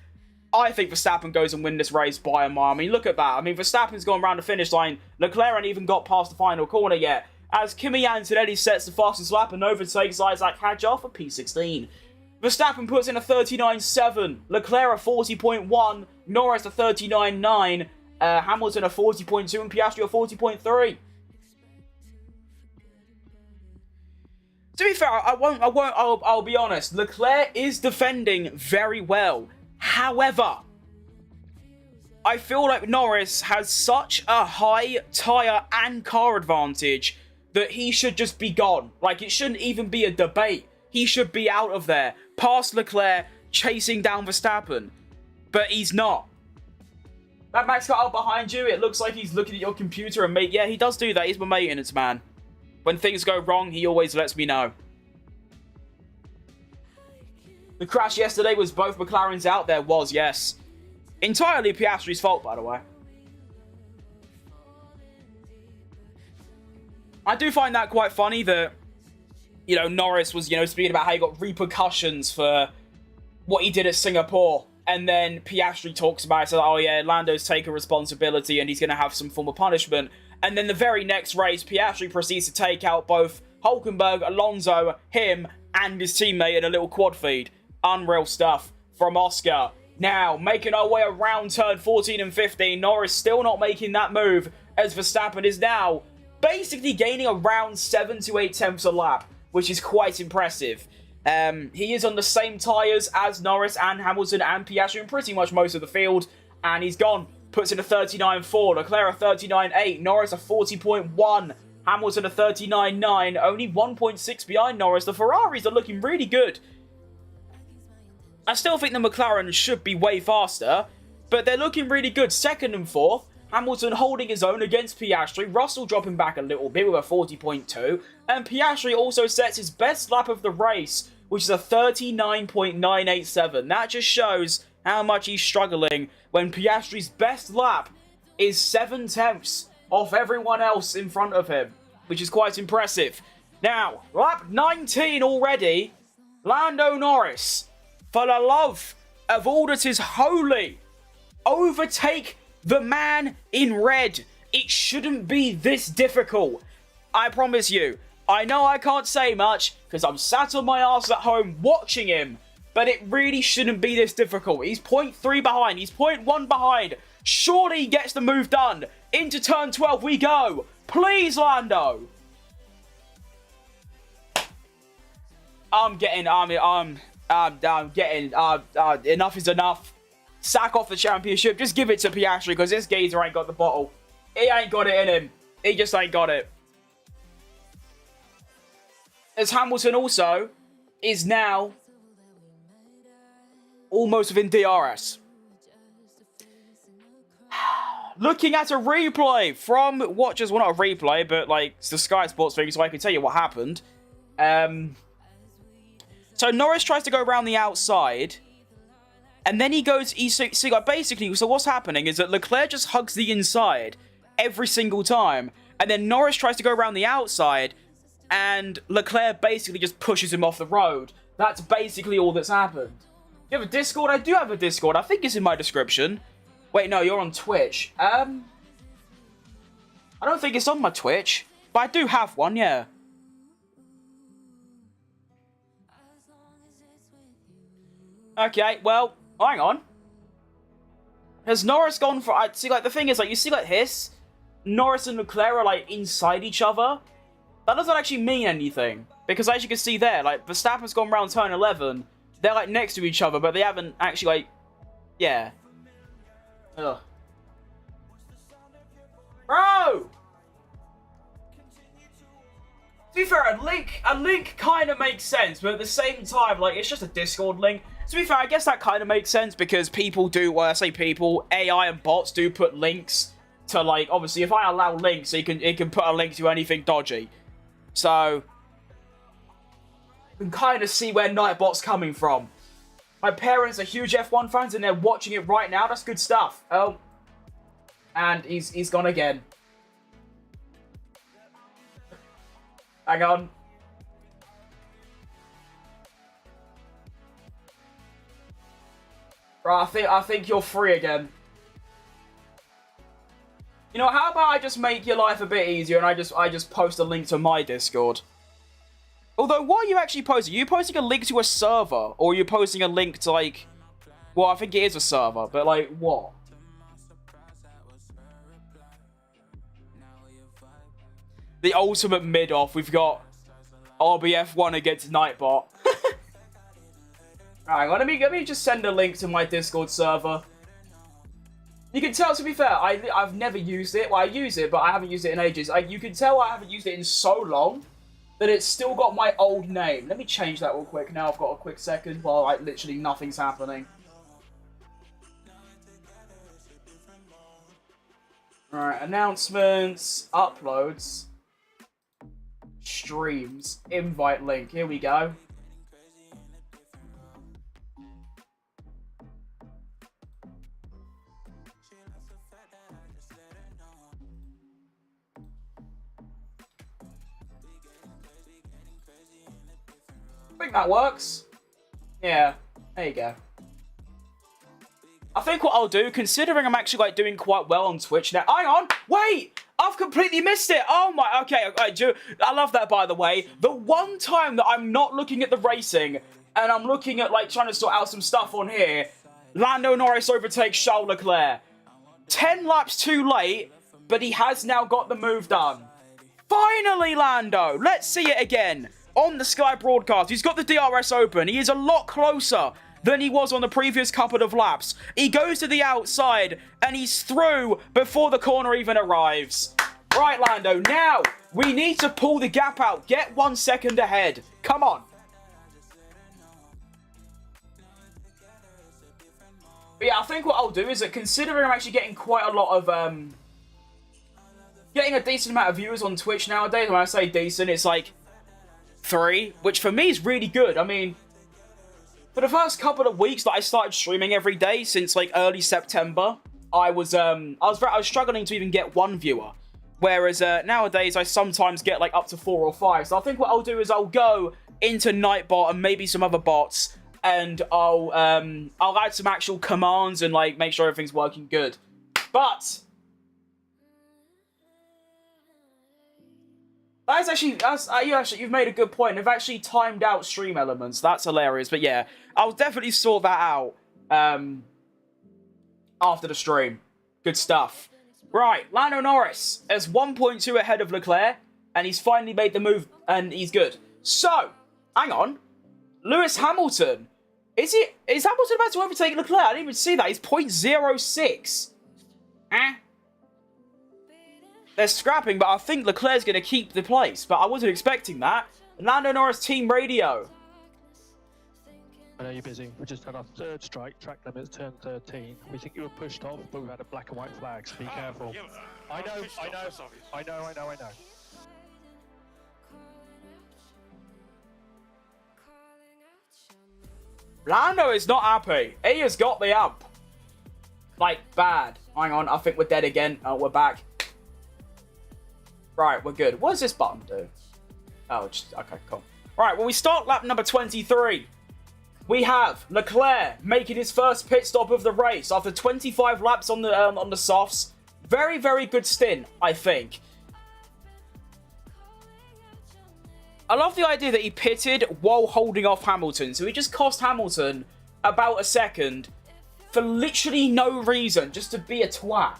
I think Verstappen goes and wins this race by a mile. I mean, look at that. I mean, Verstappen's gone around the finish line. Leclerc ain't even got past the final corner yet, as Kimi Antonelli sets the fastest lap and overtakes Isaac Hadjar for P16. Verstappen puts in a 39.7, Leclerc a 40.1, Norris a 39.9, Hamilton a 40.2, and Piastri a 40.3. To be fair, I'll be honest. Leclerc is defending very well. However, I feel like Norris has such a high tyre and car advantage that he should just be gone. Like, it shouldn't even be a debate. He should be out of there, past Leclerc, chasing down Verstappen. But he's not. That Max car out behind you, it looks like he's looking at your computer and yeah, he does do that. He's my maintenance man. When things go wrong, he always lets me know. The crash yesterday was both McLarens out. There was, yes. Entirely Piastri's fault, by the way. I do find that quite funny that, you know, Norris was, you know, speaking about how he got repercussions for what he did at Singapore. And then Piastri talks about it, so, oh yeah, Lando's taken responsibility and he's going to have some form of punishment. And then the very next race, Piastri proceeds to take out both Hülkenberg, Alonso, him, and his teammate in a little quad feed. Unreal stuff from Oscar. Now, making our way around turn 14 and 15, Norris still not making that move, as Verstappen is now basically gaining around 7 to 8 tenths a lap, which is quite impressive. He is on the same tyres as Norris and Hamilton and Piastri in pretty much most of the field, and he's gone. Puts in a 39.4, Leclerc a 39.8, Norris a 40.1, Hamilton a 39.9, only 1.6 behind Norris. The Ferraris are looking really good. I still think the McLaren should be way faster, but they're looking really good. Second and fourth, Hamilton holding his own against Piastri, Russell dropping back a little bit with a 40.2, and Piastri also sets his best lap of the race which is a 39.987. That just shows how much he's struggling when Piastri's best lap is 7/10 off everyone else in front of him, which is quite impressive. Now, lap 19 already. Lando Norris, for the love of all that is holy, overtake the man in red. It shouldn't be this difficult. I promise you. I know I can't say much because I'm sat on my ass at home watching him, but it really shouldn't be this difficult. He's 0.3 behind. He's 0.1 behind. Surely he gets the move done. Into turn 12 we go. Please, Lando. Enough is enough. Sack off the championship. Just give it to Piastri because this geezer ain't got the bottle. He ain't got it in him. He just ain't got it. As Hamilton also is now almost within DRS. Looking at a replay from Watchers, well, not a replay, but like it's the Sky Sports thing, so I can tell you what happened. So Norris tries to go around the outside, and then he goes. Basically, so what's happening is that Leclerc just hugs the inside every single time, and then Norris tries to go around the outside, and Leclerc basically just pushes him off the road. That's basically all that's happened. You have a Discord? I do have a Discord. I think it's in my description. Wait, no, you're on Twitch. I don't think it's on my Twitch, but I do have one, yeah. Okay, well, hang on. Has Norris gone for... see, like, the thing is, like, you see, like, this? Norris and Leclerc are, like, inside each other. That doesn't actually mean anything. Because as you can see there, like, Verstappen's gone round turn 11. They're, like, next to each other, but they haven't actually, like... Yeah. Ugh. Bro! To be fair, a link kind of makes sense, but at the same time, like, it's just a Discord link. To be fair, I guess that kind of makes sense because people do, well, I say people, AI and bots do put links to, like, obviously, if I allow links, it can put a link to anything dodgy. So, you can kind of see where Nightbot's coming from. My parents are huge F1 fans and they're watching it right now. That's good stuff. Oh. And he's gone again. Hang on. Right, I think you're free again. You know, how about I just make your life a bit easier and I just post a link to my Discord? Although, what are you actually posting? Are you posting a link to a server? Or are you posting a link to, like... Well, I think it is a server, but, like, what? The ultimate mid-off. We've got RBF1 against Nightbot. Alright, let me just send a link to my Discord server. You can tell, to be fair, I've never used it. Well, I use it, but I haven't used it in ages. You can tell I haven't used it in so long that it's still got my old name. Let me change that real quick. Now I've got a quick second while, like, literally nothing's happening. Alright, announcements, uploads, streams, invite link. Here we go. I think that works. Yeah, there you go. I think what I'll do, considering I'm actually, like, doing quite well on Twitch now... Hang on! Wait! I've completely missed it! Oh my... Okay, I love that, by the way. The one time that I'm not looking at the racing, and I'm looking at, like, trying to sort out some stuff on here, Lando Norris overtakes Charles Leclerc. 10 laps too late, but he has now got the move done. Finally, Lando! Let's see it again. On the Sky broadcast, he's got the DRS open. He is a lot closer than he was on the previous couple of laps. He goes to the outside, and he's through before the corner even arrives. Right, Lando, now we need to pull the gap out. Get 1 second ahead. Come on. But yeah, I think what I'll do is that considering I'm actually getting quite a lot of, getting a decent amount of viewers on Twitch nowadays, when I say decent, it's like 39.3, which for me is really good. I mean, for the first couple of weeks that I started streaming every day since like early September, I was struggling to even get one viewer. Whereas nowadays I sometimes get like up to 4 or 5. So I think what I'll do is I'll go into Nightbot and maybe some other bots, and I'll add some actual commands and like make sure everything's working good. But you've made a good point. They've actually timed out stream elements. That's hilarious. But yeah, I'll definitely sort that out after the stream. Good stuff. Right, Lando Norris is 1.2 ahead of Leclerc, and he's finally made the move, and he's good. So, hang on. Lewis Hamilton. Is Hamilton about to overtake Leclerc? I didn't even see that. He's 0.06. They're scrapping, but I think Leclerc's going to keep the place. But I wasn't expecting that. Lando Norris team radio. I know you're busy. We just had our third strike. Track limits turn 13. We think you were pushed off, but we've had a black and white flag, so be careful. I know. Lando is not happy. He has got the amp. Like, bad. Hang on, I think we're dead again. Oh, we're back. Right, we're good. What does this button do? Oh, just... Okay, cool. Right, well, we start lap number 23. We have Leclerc making his first pit stop of the race after 25 laps on the softs. Very, very good stint, I think. I love the idea that he pitted while holding off Hamilton. So he just cost Hamilton about a second for literally no reason, just to be a twat.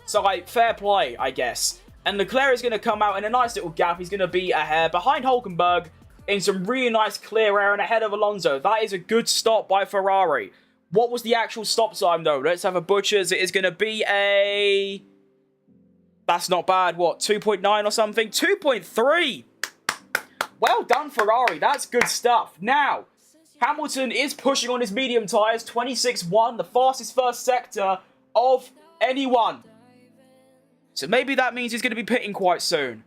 So, like, fair play, I guess. And Leclerc is going to come out in a nice little gap. He's going to be a hair behind Hulkenberg in some really nice clear air and ahead of Alonso. That is a good stop by Ferrari. What was the actual stop time, though? Let's have a butcher's. It is going to be a... That's not bad. What, 2.9 or something? 2.3! Well done, Ferrari. That's good stuff. Now, Hamilton is pushing on his medium tyres. 26.1, the fastest first sector of anyone. So maybe that means he's going to be pitting quite soon.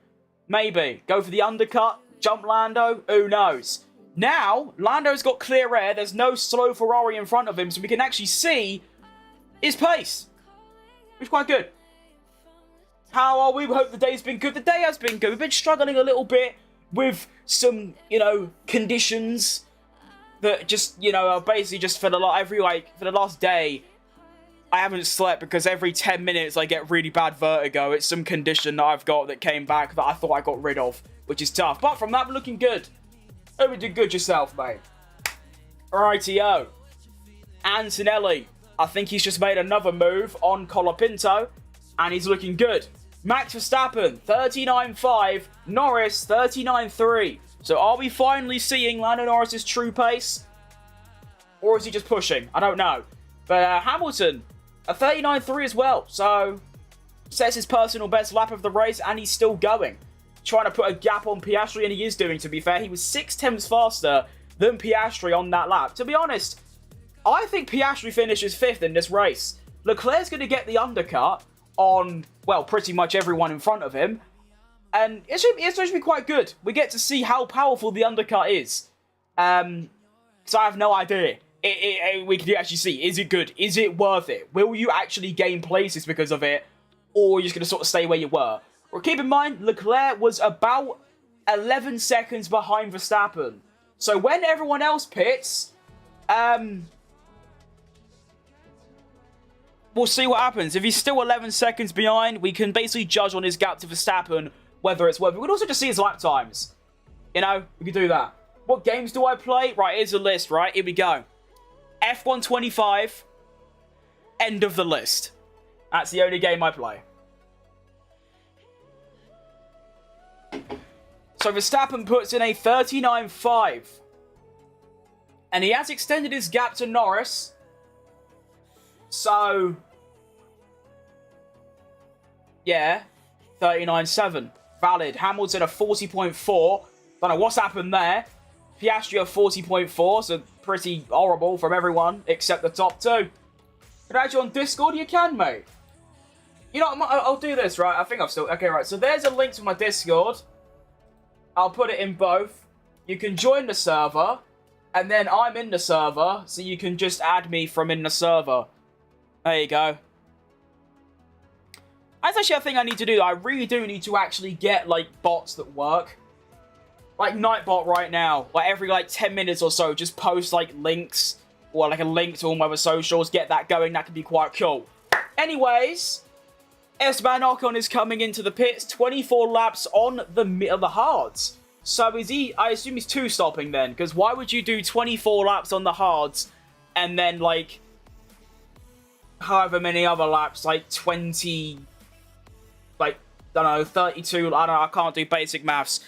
Maybe. Go for the undercut. Jump Lando. Who knows? Now, Lando's got clear air. There's no slow Ferrari in front of him, so we can actually see his pace. Which is quite good. How are we? We hope the day's been good. The day has been good. We've been struggling a little bit with some, conditions that just, are basically just for the last day, I haven't slept because every 10 minutes I get really bad vertigo. It's some condition that I've got that came back that I thought I got rid of, which is tough. But from that, we're looking good. Hope you did good yourself, mate. Rightio. Antonelli. I think he's just made another move on Colapinto, and he's looking good. Max Verstappen, 39.5. Norris, 39.3. So are we finally seeing Lando Norris's true pace? Or is he just pushing? I don't know. But Hamilton, a 39.3 as well. So, sets his personal best lap of the race, and he's still going. Trying to put a gap on Piastri, and he is doing, to be fair. He was 6 tenths faster than Piastri on that lap. To be honest, I think Piastri finishes 5th in this race. Leclerc's going to get the undercut on, well, pretty much everyone in front of him. And it's going to be quite good. We get to see how powerful the undercut is. So I have no idea. We can actually see, is it good? Is it worth it? Will you actually gain places because of it? Or are you just going to sort of stay where you were? Well, keep in mind, Leclerc was about 11 seconds behind Verstappen. So when everyone else pits, we'll see what happens. If he's still 11 seconds behind, we can basically judge on his gap to Verstappen whether it's worth it. We can also just see his lap times. We can do that. What games do I play? Right, here's the list, right? Here we go. F1 25, end of the list. That's the only game I play. So Verstappen puts in a 39.5. And he has extended his gap to Norris. So, yeah, 39.7. Valid. Hamilton a 40.4. Don't know what's happened there. Piastri a 40.4, so pretty horrible from everyone except the top two. Can I add you on Discord? You can, mate. You know, I'll do this, right? I think I've still... Okay, right. So there's a link to my Discord. I'll put it in both. You can join the server, and then I'm in the server, so you can just add me from in the server. There you go. That's actually a thing I need to do. I really do need to actually get, like, bots that work. Like Nightbot right now. Like, every, like, 10 minutes or so, just post, like, links. Or, like, a link to all my other socials. Get that going. That could be quite cool. Anyways, Esteban Ocon is coming into the pits. 24 laps on the hards. So is he... I assume he's two-stopping then. Because why would you do 24 laps on the hards and then, like, however many other laps, like 20... like, I don't know, 32, I don't know, I can't do basic maths.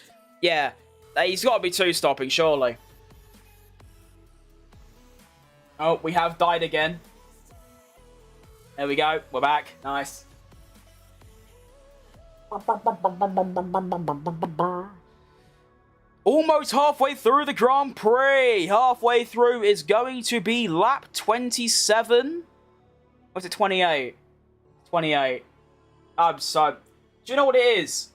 Yeah, he's got to be two-stopping, surely. Oh, we have died again. There we go, we're back, nice. Almost halfway through the Grand Prix. Halfway through is going to be lap 27. Or is it 28? 28. I'm so... Do you know what it is?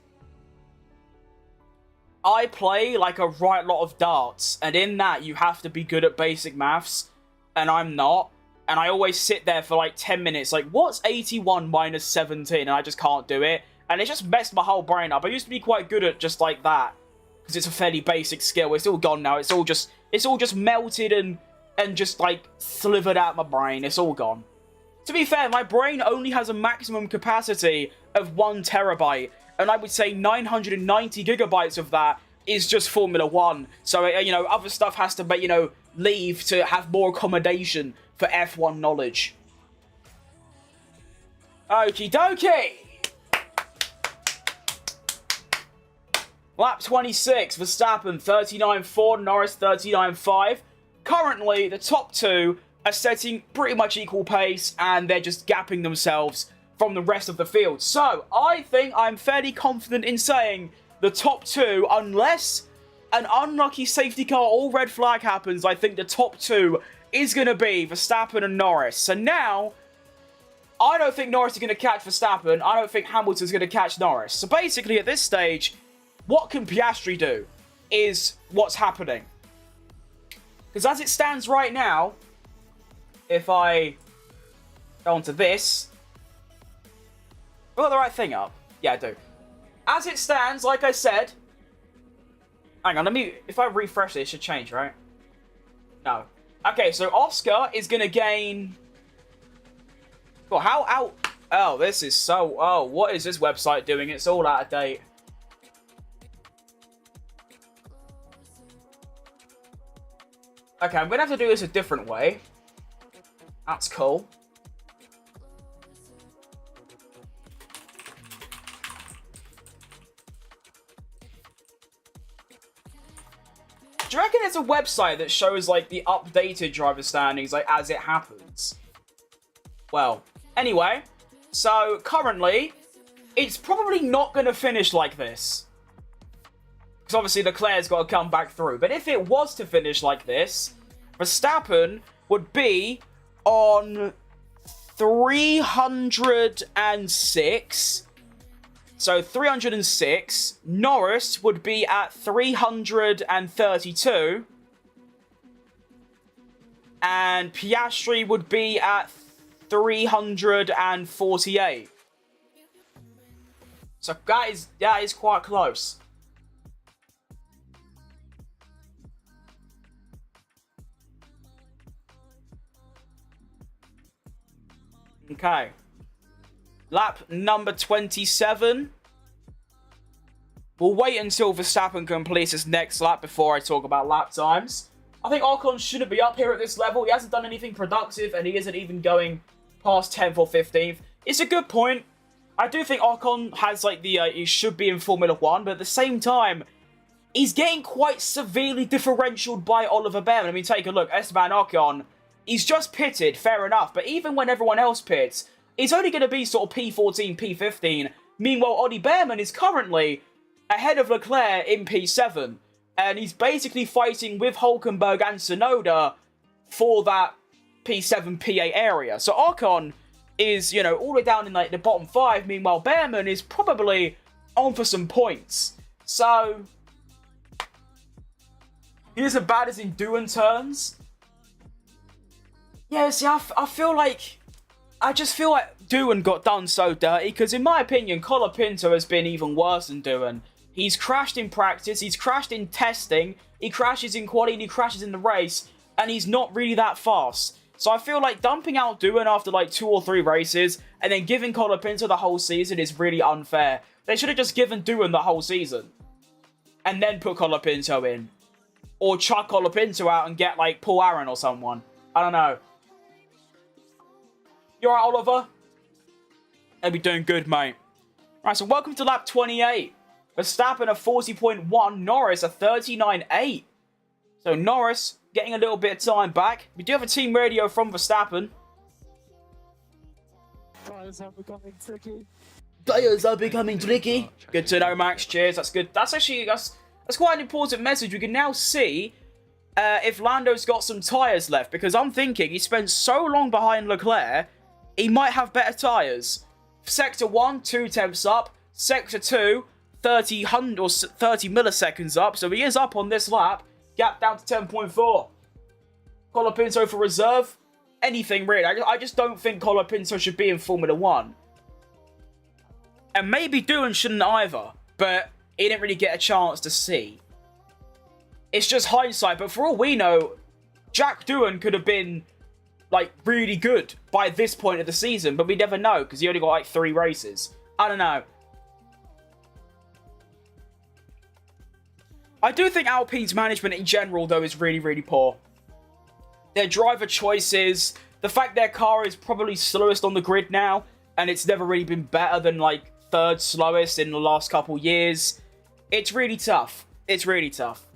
I play, like, a right lot of darts. And in that, you have to be good at basic maths. And I'm not. And I always sit there for, like, 10 minutes. Like, what's 81 minus 17? And I just can't do it. And it just messed my whole brain up. I used to be quite good at just, like, that. Because it's a fairly basic skill. It's all gone now. It's all just melted and just, like, slivered out my brain. It's all gone. To be fair, my brain only has a maximum capacity of 1 terabyte, and I would say 990 gigabytes of that is just Formula 1. So, you know, other stuff has to, you know, leave to have more accommodation for F1 knowledge. Okie dokie! Lap 26, Verstappen 39.4, Norris 39.5. Currently, the top two are setting pretty much equal pace, and they're just gapping themselves from the rest of the field. So, I think I'm fairly confident in saying the top two, unless an unlucky safety car or red flag happens, I think the top two is going to be Verstappen and Norris. So now, I don't think Norris is going to catch Verstappen. I don't think Hamilton's going to catch Norris. So basically, at this stage, what can Piastri do is what's happening. Because as it stands right now, if I go onto this, have I got the right thing up? Yeah, I do. As it stands, like I said, hang on, if I refresh it, it should change, right? No. Okay, so Oscar is going to gain... Well, oh, this is so... Oh, what is this website doing? It's all out of date. Okay, I'm going to have to do this a different way. That's cool. Do you reckon it's a website that shows, like, the updated driver standings, like, as it happens? Well, anyway, so currently, it's probably not going to finish like this. Because obviously Leclerc's got to come back through. But if it was to finish like this, Verstappen would be on 306. So 306. Norris would be at 332. And Piastri would be at 348. So that is quite close. Okay. Lap number 27. We'll wait until Verstappen completes his next lap before I talk about lap times. I think Ocon shouldn't be up here at this level. He hasn't done anything productive, and he isn't even going past 10th or 15th. It's a good point. I do think Ocon has, like, he should be in Formula 1, but at the same time, he's getting quite severely differentialed by Oliver Behrman. I mean, take a look. Esteban Ocon, he's just pitted, fair enough, but even when everyone else pits, it's only going to be sort of P14, P15. Meanwhile, Ollie Behrman is currently ahead of Leclerc in P7, and he's basically fighting with Hulkenberg and Tsunoda for that P7, P8 area. So Ocon is, you know, all the way down in, like, the bottom 5, meanwhile Behrman is probably on for some points. So, He isn't bad as in doing turns. Yeah, see, I feel like... I just feel like Doohan got done so dirty, because in my opinion, Colapinto has been even worse than Doohan. He's crashed in practice, he's crashed in testing, he crashes in quali, and he crashes in the race, and he's not really that fast. So I feel like dumping out Doohan after like 2 or 3 races, and then giving Colapinto the whole season is really unfair. They should have just given Doohan the whole season, and then put Colapinto in. Or chuck Colapinto out and get like Paul Aaron or someone. I don't know. You alright, Oliver? They'll be doing good, mate. Right, so welcome to lap 28. Verstappen a 40.1, Norris a 39.8. So Norris getting a little bit of time back. We do have a team radio from Verstappen. Tyres are becoming tricky. Tyres are becoming tricky. Good to know, Max. Cheers. That's good. That's actually that's quite an important message. We can now see if Lando's got some tyres left, because I'm thinking he spent so long behind Leclerc, he might have better tyres. Sector 1, 2 tenths up. Sector 2, 30 milliseconds up. So he is up on this lap. Gap down to 10.4. Colapinto for reserve. Anything really. I just don't think Colapinto should be in Formula 1. And maybe Doohan shouldn't either. But he didn't really get a chance to see. It's just hindsight. But for all we know, Jack Doohan could have been like really good by this point of the season, but we never know because he only got like 3 races. I don't know. I do think Alpine's management in general though is really, really poor. Their driver choices, the fact their car is probably slowest on the grid now, and it's never really been better than like 3rd slowest in the last couple years. It's really tough. It's really tough.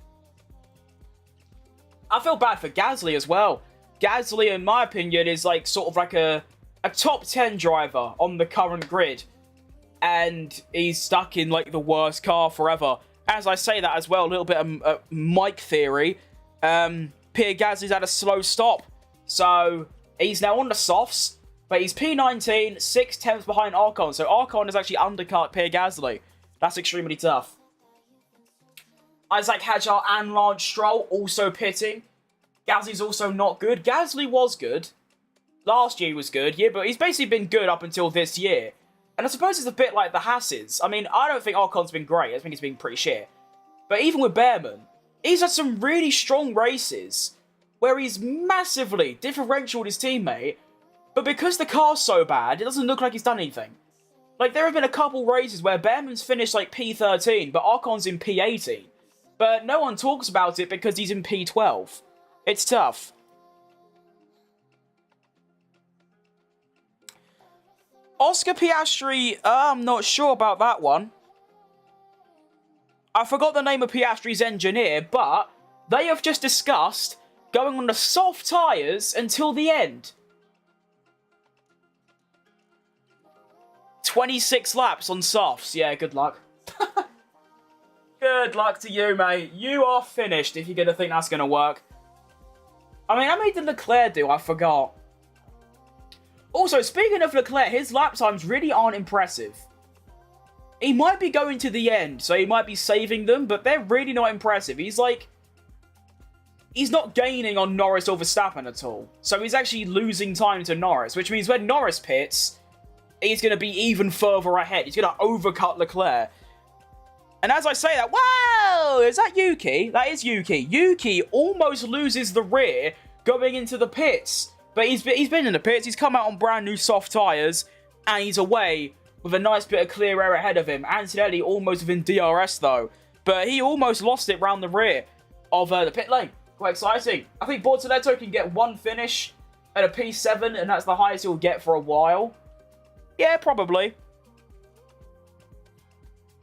I feel bad for Gasly as well. Gasly, in my opinion, is like sort of like a top 10 driver on the current grid. And he's stuck in like the worst car forever. As I say that as well, a little bit of Mike theory. Pierre Gasly's had a slow stop. So he's now on the softs. But he's P19, 6 tenths behind Ocon. So Ocon has actually undercut Pierre Gasly. That's extremely tough. Isaac Hadjar and Lance Stroll also pitting. Gasly's also not good. Gasly was good. Last year he was good, yeah, but he's basically been good up until this year. And I suppose it's a bit like the Hasses. I mean, I don't think Ocon's been great. I think he's been pretty shit. But even with Behrman, he's had some really strong races where he's massively differential with his teammate, but because the car's so bad, it doesn't look like he's done anything. Like, there have been a couple races where Behrman's finished like P13, but Ocon's in P18. But no one talks about it because he's in P12. It's tough. Oscar Piastri, I'm not sure about that one. I forgot the name of Piastri's engineer, but they have just discussed going on the soft tyres until the end. 26 laps on softs. Yeah, good luck. Good luck to you, mate. You are finished if you're going to think that's going to work. I mean, how many did Leclerc do? I forgot. Also, speaking of Leclerc, his lap times really aren't impressive. He might be going to the end, so he might be saving them, but they're really not impressive. He's like... He's not gaining on Norris or Verstappen at all. So he's actually losing time to Norris, which means when Norris pits, he's going to be even further ahead. He's going to overcut Leclerc. And as I say that, wow, is that Yuki? That is Yuki. Yuki almost loses the rear going into the pits. But he's been in the pits, he's come out on brand new soft tyres, and he's away with a nice bit of clear air ahead of him. Antonelli almost within DRS though. But he almost lost it round the rear of the pit lane. Quite exciting. I think Bortoletto can get 1 finish at a P7, and that's the highest he'll get for a while. Yeah, probably.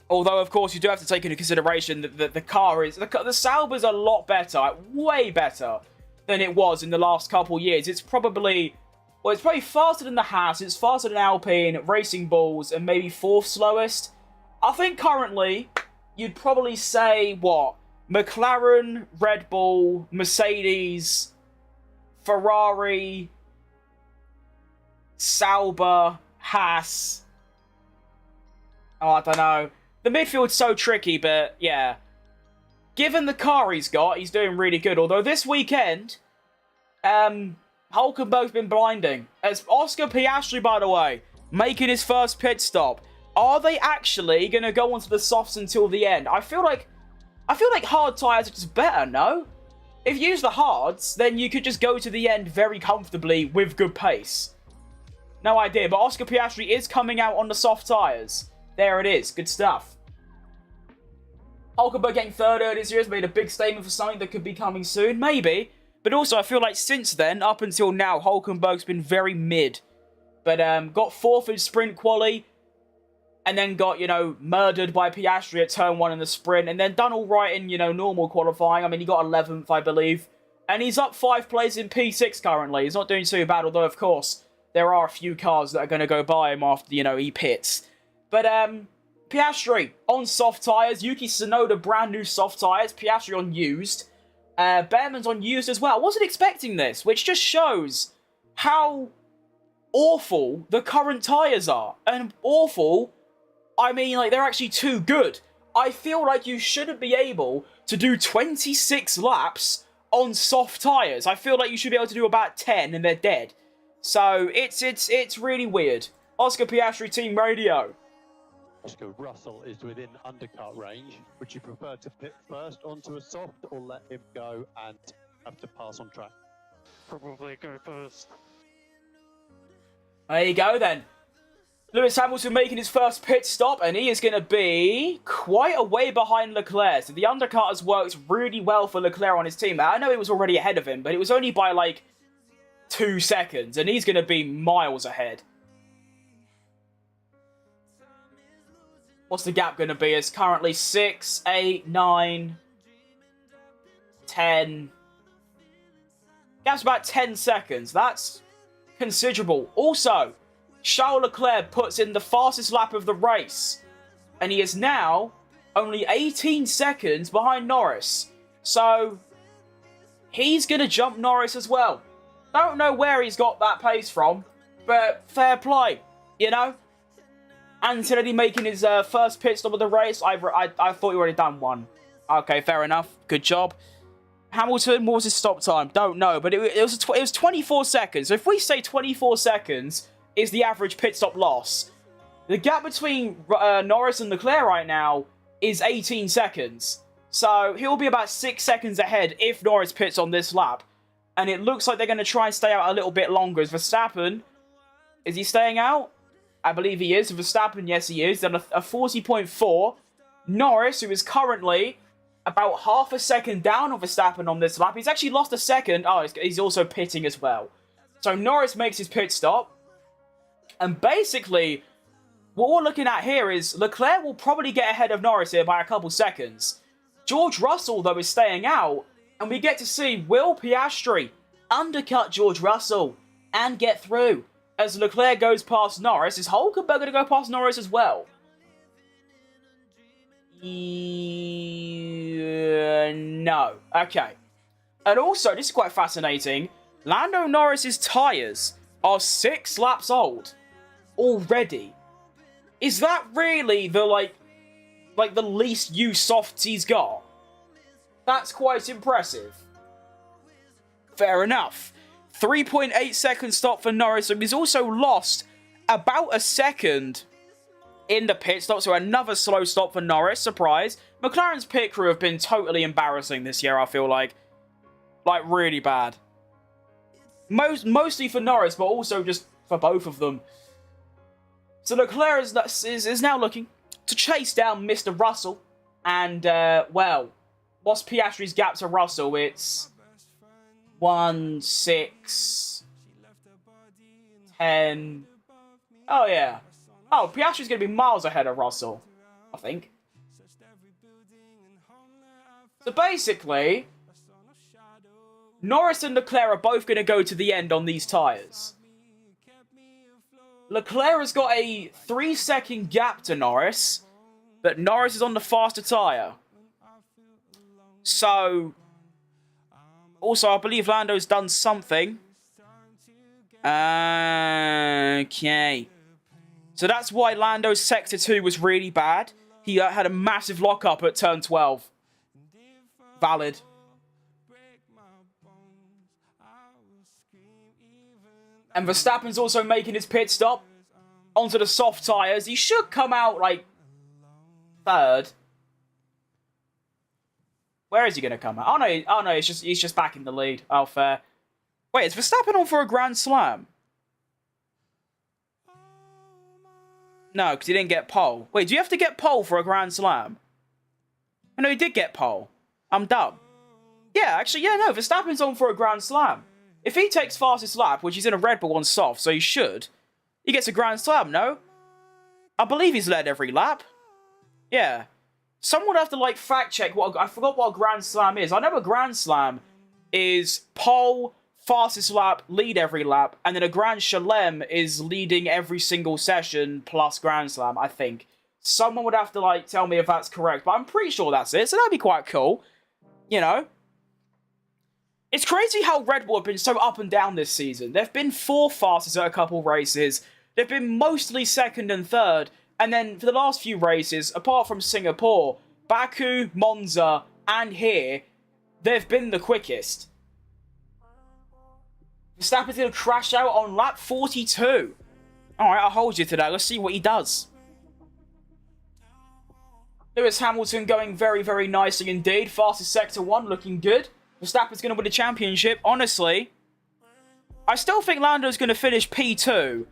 Although, of course, you do have to take into consideration that the car is... The Sauber's a lot better, like, way better than it was in the last couple years. It's probably... Well, it's probably faster than the Haas, it's faster than Alpine, Racing Bulls, and maybe 4th slowest. I think currently, you'd probably say, what? McLaren, Red Bull, Mercedes, Ferrari, Sauber, Haas. Oh, I don't know. The midfield's so tricky, but yeah. given the car he's got, he's doing really good. Although this weekend, Hulkenberg's been blinding. As Oscar Piastri, by the way, making his first pit stop. Are they actually going to go onto the softs until the end? I feel like hard tyres are just better, no? If you use the hards, then you could just go to the end very comfortably with good pace. No idea, but Oscar Piastri is coming out on the soft tyres. There it is. Good stuff. Hulkenberg getting third earlier this year has made a big statement for something that could be coming soon. Maybe. But also, I feel like since then, up until now, Hulkenberg's been very mid. But got fourth in sprint quali. And then got, you know, murdered by Piastri at turn 1 in the sprint. And then done all right in, you know, normal qualifying. I mean, he got 11th, I believe. And he's up 5 places in P6 currently. He's not doing too bad, although, of course, there are a few cars that are going to go by him after, you know, he pits. But, Piastri on soft tyres. Yuki Tsunoda, brand new soft tyres. Piastri on used. Behrman's on used as well. I wasn't expecting this, which just shows how awful the current tyres are. And awful... I mean, like, they're actually too good. I feel like you shouldn't be able to do 26 laps on soft tyres. I feel like you should be able to do about 10 and they're dead. So, it's really weird. Oscar Piastri Team Radio. Oscar Russell is within undercut range. Would you prefer to pit first onto a soft or let him go and have to pass on track? Probably go first. There you go, then. Lewis Hamilton making his first pit stop, and he is going to be quite a way behind Leclerc. So the undercut has worked really well for Leclerc on his team. Now, I know he was already ahead of him, but it was only by, like, 2 seconds, and he's going to be miles ahead. What's the gap going to be? It's currently 6, 8, 9, 10. Gap's about 10 seconds. That's considerable. Also... Charles Leclerc puts in the fastest lap of the race. And he is now only 18 seconds behind Norris. So, he's going to jump Norris as well. Don't know where he's got that pace from, but fair play, you know? Antonelli making his first pit stop of the race. I thought he already done one. Okay, fair enough. Good job. Hamilton, what was his stop time? Don't know, but it was 24 seconds. So if we say 24 seconds... is the average pit stop loss. The gap between Norris and Leclerc right now is 18 seconds. So he'll be about 6 seconds ahead if Norris pits on this lap. And it looks like they're going to try and stay out a little bit longer. Is Verstappen, is he staying out? I believe he is. Verstappen, yes he is. Then a 40.4. Norris, who is currently about half a second down on Verstappen on this lap. He's actually lost a second. Oh, he's also pitting as well. So Norris makes his pit stop. And basically, what we're looking at here is Leclerc will probably get ahead of Norris here by a couple seconds. George Russell, though, is staying out. And we get to see Will Piastri undercut George Russell and get through. As Leclerc goes past Norris, is Hulkenberg going to go past Norris as well? No. Okay. And also, this is quite fascinating. Lando Norris's tyres are 6 laps old. Already. Is that really the, like the least used softs he's got? That's quite impressive. Fair enough. 3.8 second stop for Norris, and he's also lost about a second in the pit stop, so another slow stop for Norris. Surprise. McLaren's pit crew have been totally embarrassing this year, I feel like. Like, really bad. Mostly for Norris, but also just for both of them. So Leclerc is now looking to chase down Mr. Russell. And, well, what's Piastri's gap to Russell? It's 1, 6, 10. Oh, yeah. Oh, Piastri's going to be miles ahead of Russell, I think. So basically, Norris and Leclerc are both going to go to the end on these tyres. Leclerc has got a 3-second gap to Norris, but Norris is on the faster tyre. So, also, I believe Lando's done something. Okay. So that's why Lando's Sector 2 was really bad. He had a massive lock-up at turn 12. Valid. And Verstappen's also making his pit stop onto the soft tyres. He should come out, like, third. Where is he going to come out? Oh, no, he's just back in the lead. Oh, fair. Wait, is Verstappen on for a Grand Slam? No, because he didn't get pole. Wait, do you have to get pole for a Grand Slam? Oh, no, he did get pole. I'm dumb. Yeah, actually, yeah, no, Verstappen's on for a Grand Slam. If he takes fastest lap, which he's in a Red Bull on soft, so he should, he gets a Grand Slam, no? I believe he's led every lap. Yeah. Someone would have to, like, fact-check what... I forgot what a Grand Slam is. I know a Grand Slam is pole, fastest lap, lead every lap, and then a Grand Chelem is leading every single session plus Grand Slam, I think. Someone would have to, like, tell me if that's correct, but I'm pretty sure that's it, so that'd be quite cool. You know? It's crazy how Red Bull have been so up and down this season. They've been 4th fastest at a couple races. They've been mostly 2nd and 3rd. And then for the last few races, apart from Singapore, Baku, Monza, and here, they've been the quickest. Verstappen's going to crash out on lap 42. Alright, I'll hold you to that. Let's see what he does. Lewis Hamilton going very, very nicely indeed. Fastest Sector 1, looking good. Verstappen's going to win the championship. Honestly, I still think Lando's going to finish P2.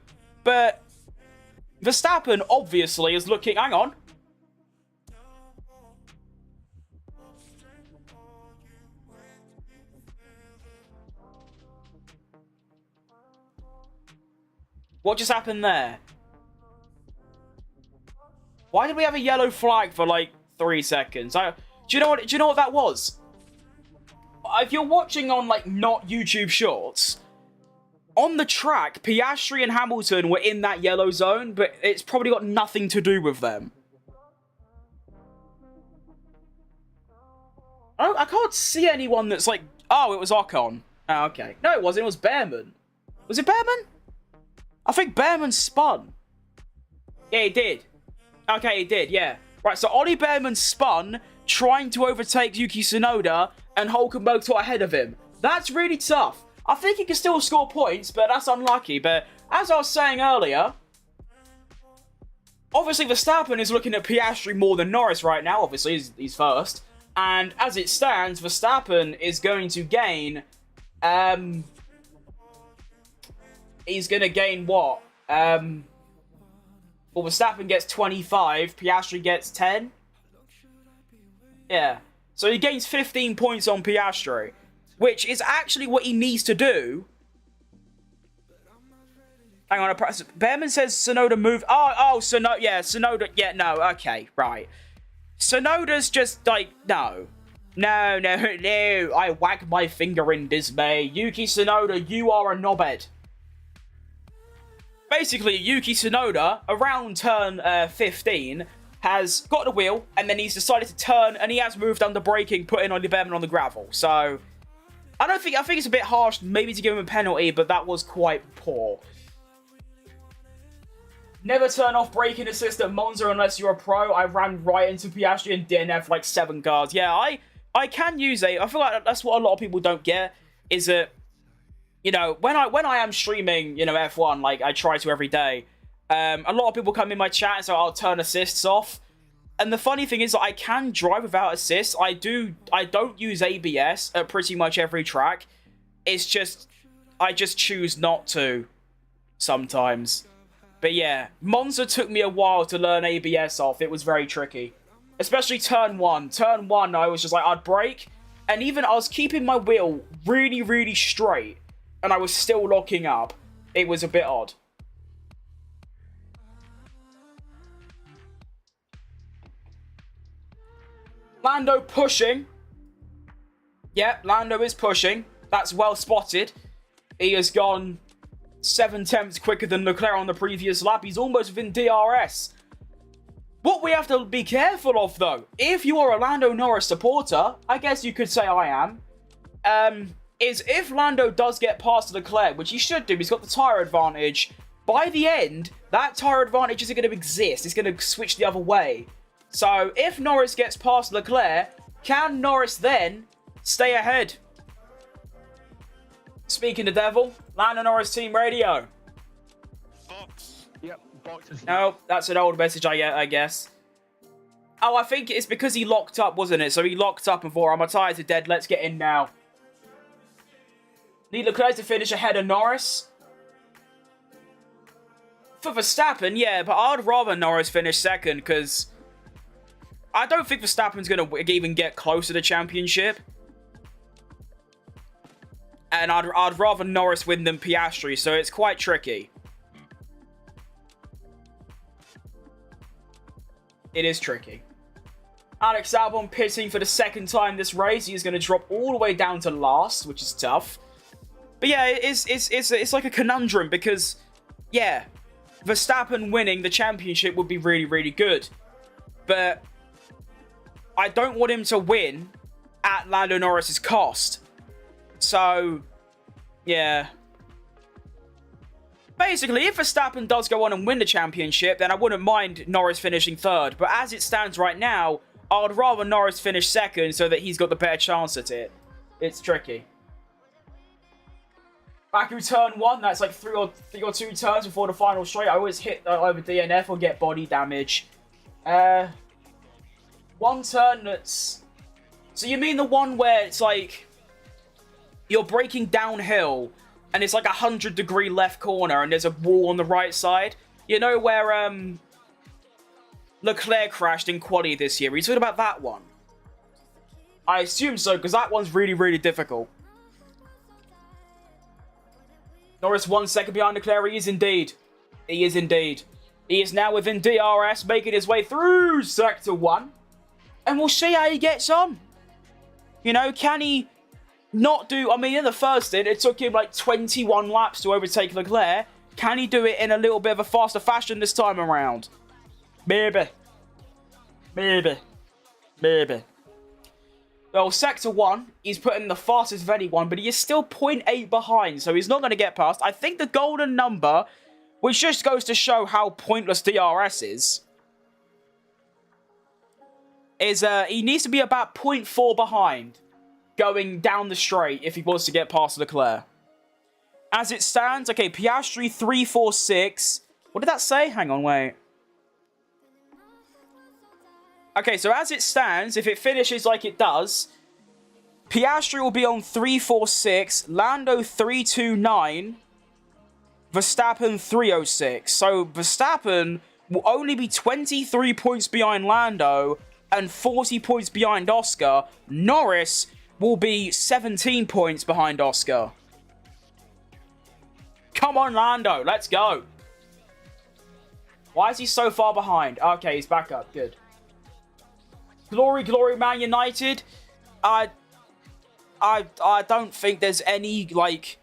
But Verstappen, obviously, is looking... Hang on. What just happened there? Why did we have a yellow flag for, like, 3 seconds? Do you know what that was? If you're watching on, like, not YouTube Shorts, on the track, Piastri and Hamilton were in that yellow zone, but it's probably got nothing to do with them. I can't see anyone that's like, oh, it was Ocon. Oh, okay. No, it wasn't. It was Behrman. Was it Behrman? I think Behrman spun. Yeah, he did. Okay, he did, yeah. Right, so Ollie Behrman spun, trying to overtake Yuki Tsunoda, and Hulkenberg got ahead of him. That's really tough. I think he can still score points, but that's unlucky. But as I was saying earlier, obviously Verstappen is looking at Piastri more than Norris right now. Obviously, he's first. And as it stands, Verstappen is going to gain... he's going to gain what? Well, Verstappen gets 25, Piastri gets 10. Yeah. So he gains 15 points on Piastri, which is actually what he needs to do. Hang on, Behrman says Tsunoda moved... Oh, Tsunoda... Yeah, Tsunoda... Yeah, no, okay, right. Tsunoda's just, like, no. No, I wag my finger in dismay. Yuki Tsunoda, you are a knobhead. Basically, Yuki Tsunoda, around turn 15, has got the wheel, and then he's decided to turn, and he has moved under braking, putting Ollie Behrman on the gravel. So, I think it's a bit harsh, maybe to give him a penalty, but that was quite poor. Never turn off braking assist at Monza unless you're a pro. I ran right into Piastri and DNF like 7 cars. Yeah, I can use it. I feel like that's what a lot of people don't get, is that, you know, when I am streaming, you know, F1, like I try to every day, a lot of people come in my chat and so I'll turn assists off. And the funny thing is that I can drive without assists. I don't use ABS at pretty much every track. It's just, I just choose not to sometimes. But yeah, Monza took me a while to learn ABS off. It was very tricky. Especially turn 1. Turn 1, I was just like, I'd brake. And even I was keeping my wheel really, really straight. And I was still locking up. It was a bit odd. Lando pushing. Yeah, Lando is pushing. That's well spotted. He has gone 7 tenths quicker than Leclerc on the previous lap. He's almost within DRS. What we have to be careful of, though, if you are a Lando Norris supporter, I guess you could say I am, is if Lando does get past Leclerc, which he should do, he's got the tyre advantage, by the end, that tyre advantage isn't going to exist. It's going to switch the other way. So, if Norris gets past Leclerc, Can Norris then stay ahead? Speaking the devil, Lando Norris Team Radio. Box. Yep, box is No, that's an old message, I guess. Oh, I think it's because he locked up, wasn't it? So he locked up and thought, my tyres are dead, let's get in now. Need Leclerc to finish ahead of Norris. For Verstappen, yeah, but I'd rather Norris finish second, because I don't think Verstappen's going to even get close to the championship. And I'd rather Norris win than Piastri, so it's quite tricky. It is tricky. Alex Albon pitting for the second time this race. He's going to drop all the way down to last, which is tough. But yeah, it's like a conundrum because, yeah, Verstappen winning the championship would be really, really good. But I don't want him to win at Lando Norris's cost. So, yeah. Basically, if Verstappen does go on and win the championship, then I wouldn't mind Norris finishing third. But as it stands right now, I would rather Norris finish second so that he's got the better chance at it. It's tricky. Baku turn 1, that's like three or two turns before the final straight. I always hit over DNF or get body damage. One turn that's... So you mean the one where it's like... You're braking downhill and it's like a 100-degree left corner and there's a wall on the right side? You know where Leclerc crashed in quali this year? Are you talking about that one? I assume so, because that one's really, really difficult. Norris 1 second behind Leclerc. He is indeed. He is indeed. He is now within DRS, making his way through Sector 1. And we'll see how he gets on. You know, can he not do... I mean, in the first stint, it took him like 21 laps to overtake Leclerc. Can he do it in a little bit of a faster fashion this time around? Maybe. Maybe. Maybe. Well, Sector 1, he's put in the fastest of anyone, but he is still 0.8 behind, so he's not going to get past. I think the golden number, which just goes to show how pointless DRS is he needs to be about 0.4 behind going down the straight if he wants to get past Leclerc. As it stands, okay, Piastri 346. What did that say? Hang on, wait. Okay, so as it stands, if it finishes like it does, Piastri will be on 346, Lando 329, Verstappen 306. So Verstappen will only be 23 points behind Lando and 40 points behind Oscar. Norris will be 17 points behind Oscar. Come on, Lando, let's go. Why is he so far behind? Okay, he's back up, good. Glory, glory, Man United. I don't think there's any, like,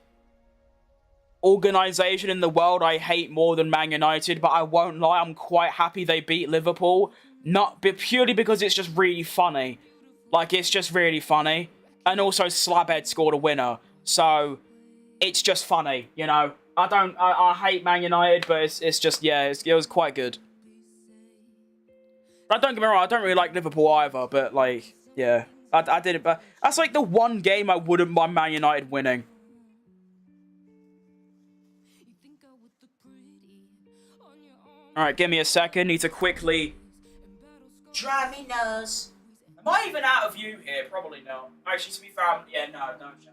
organisation in the world I hate more than Man United, but I won't lie, I'm quite happy they beat Liverpool. Not purely because it's just really funny. Like, it's just really funny. And also, Slabhead scored a winner. So, it's just funny, you know. I hate Man United, but it's just, yeah, it was quite good. But don't get me wrong, I don't really like Liverpool either, but, like, yeah. I did it, but that's, like, the one game I wouldn't mind Man United winning. Alright, give me a second. Need to quickly dry me nose. Am I even out of view here? Probably not. Actually, to be fair, yeah, no chance.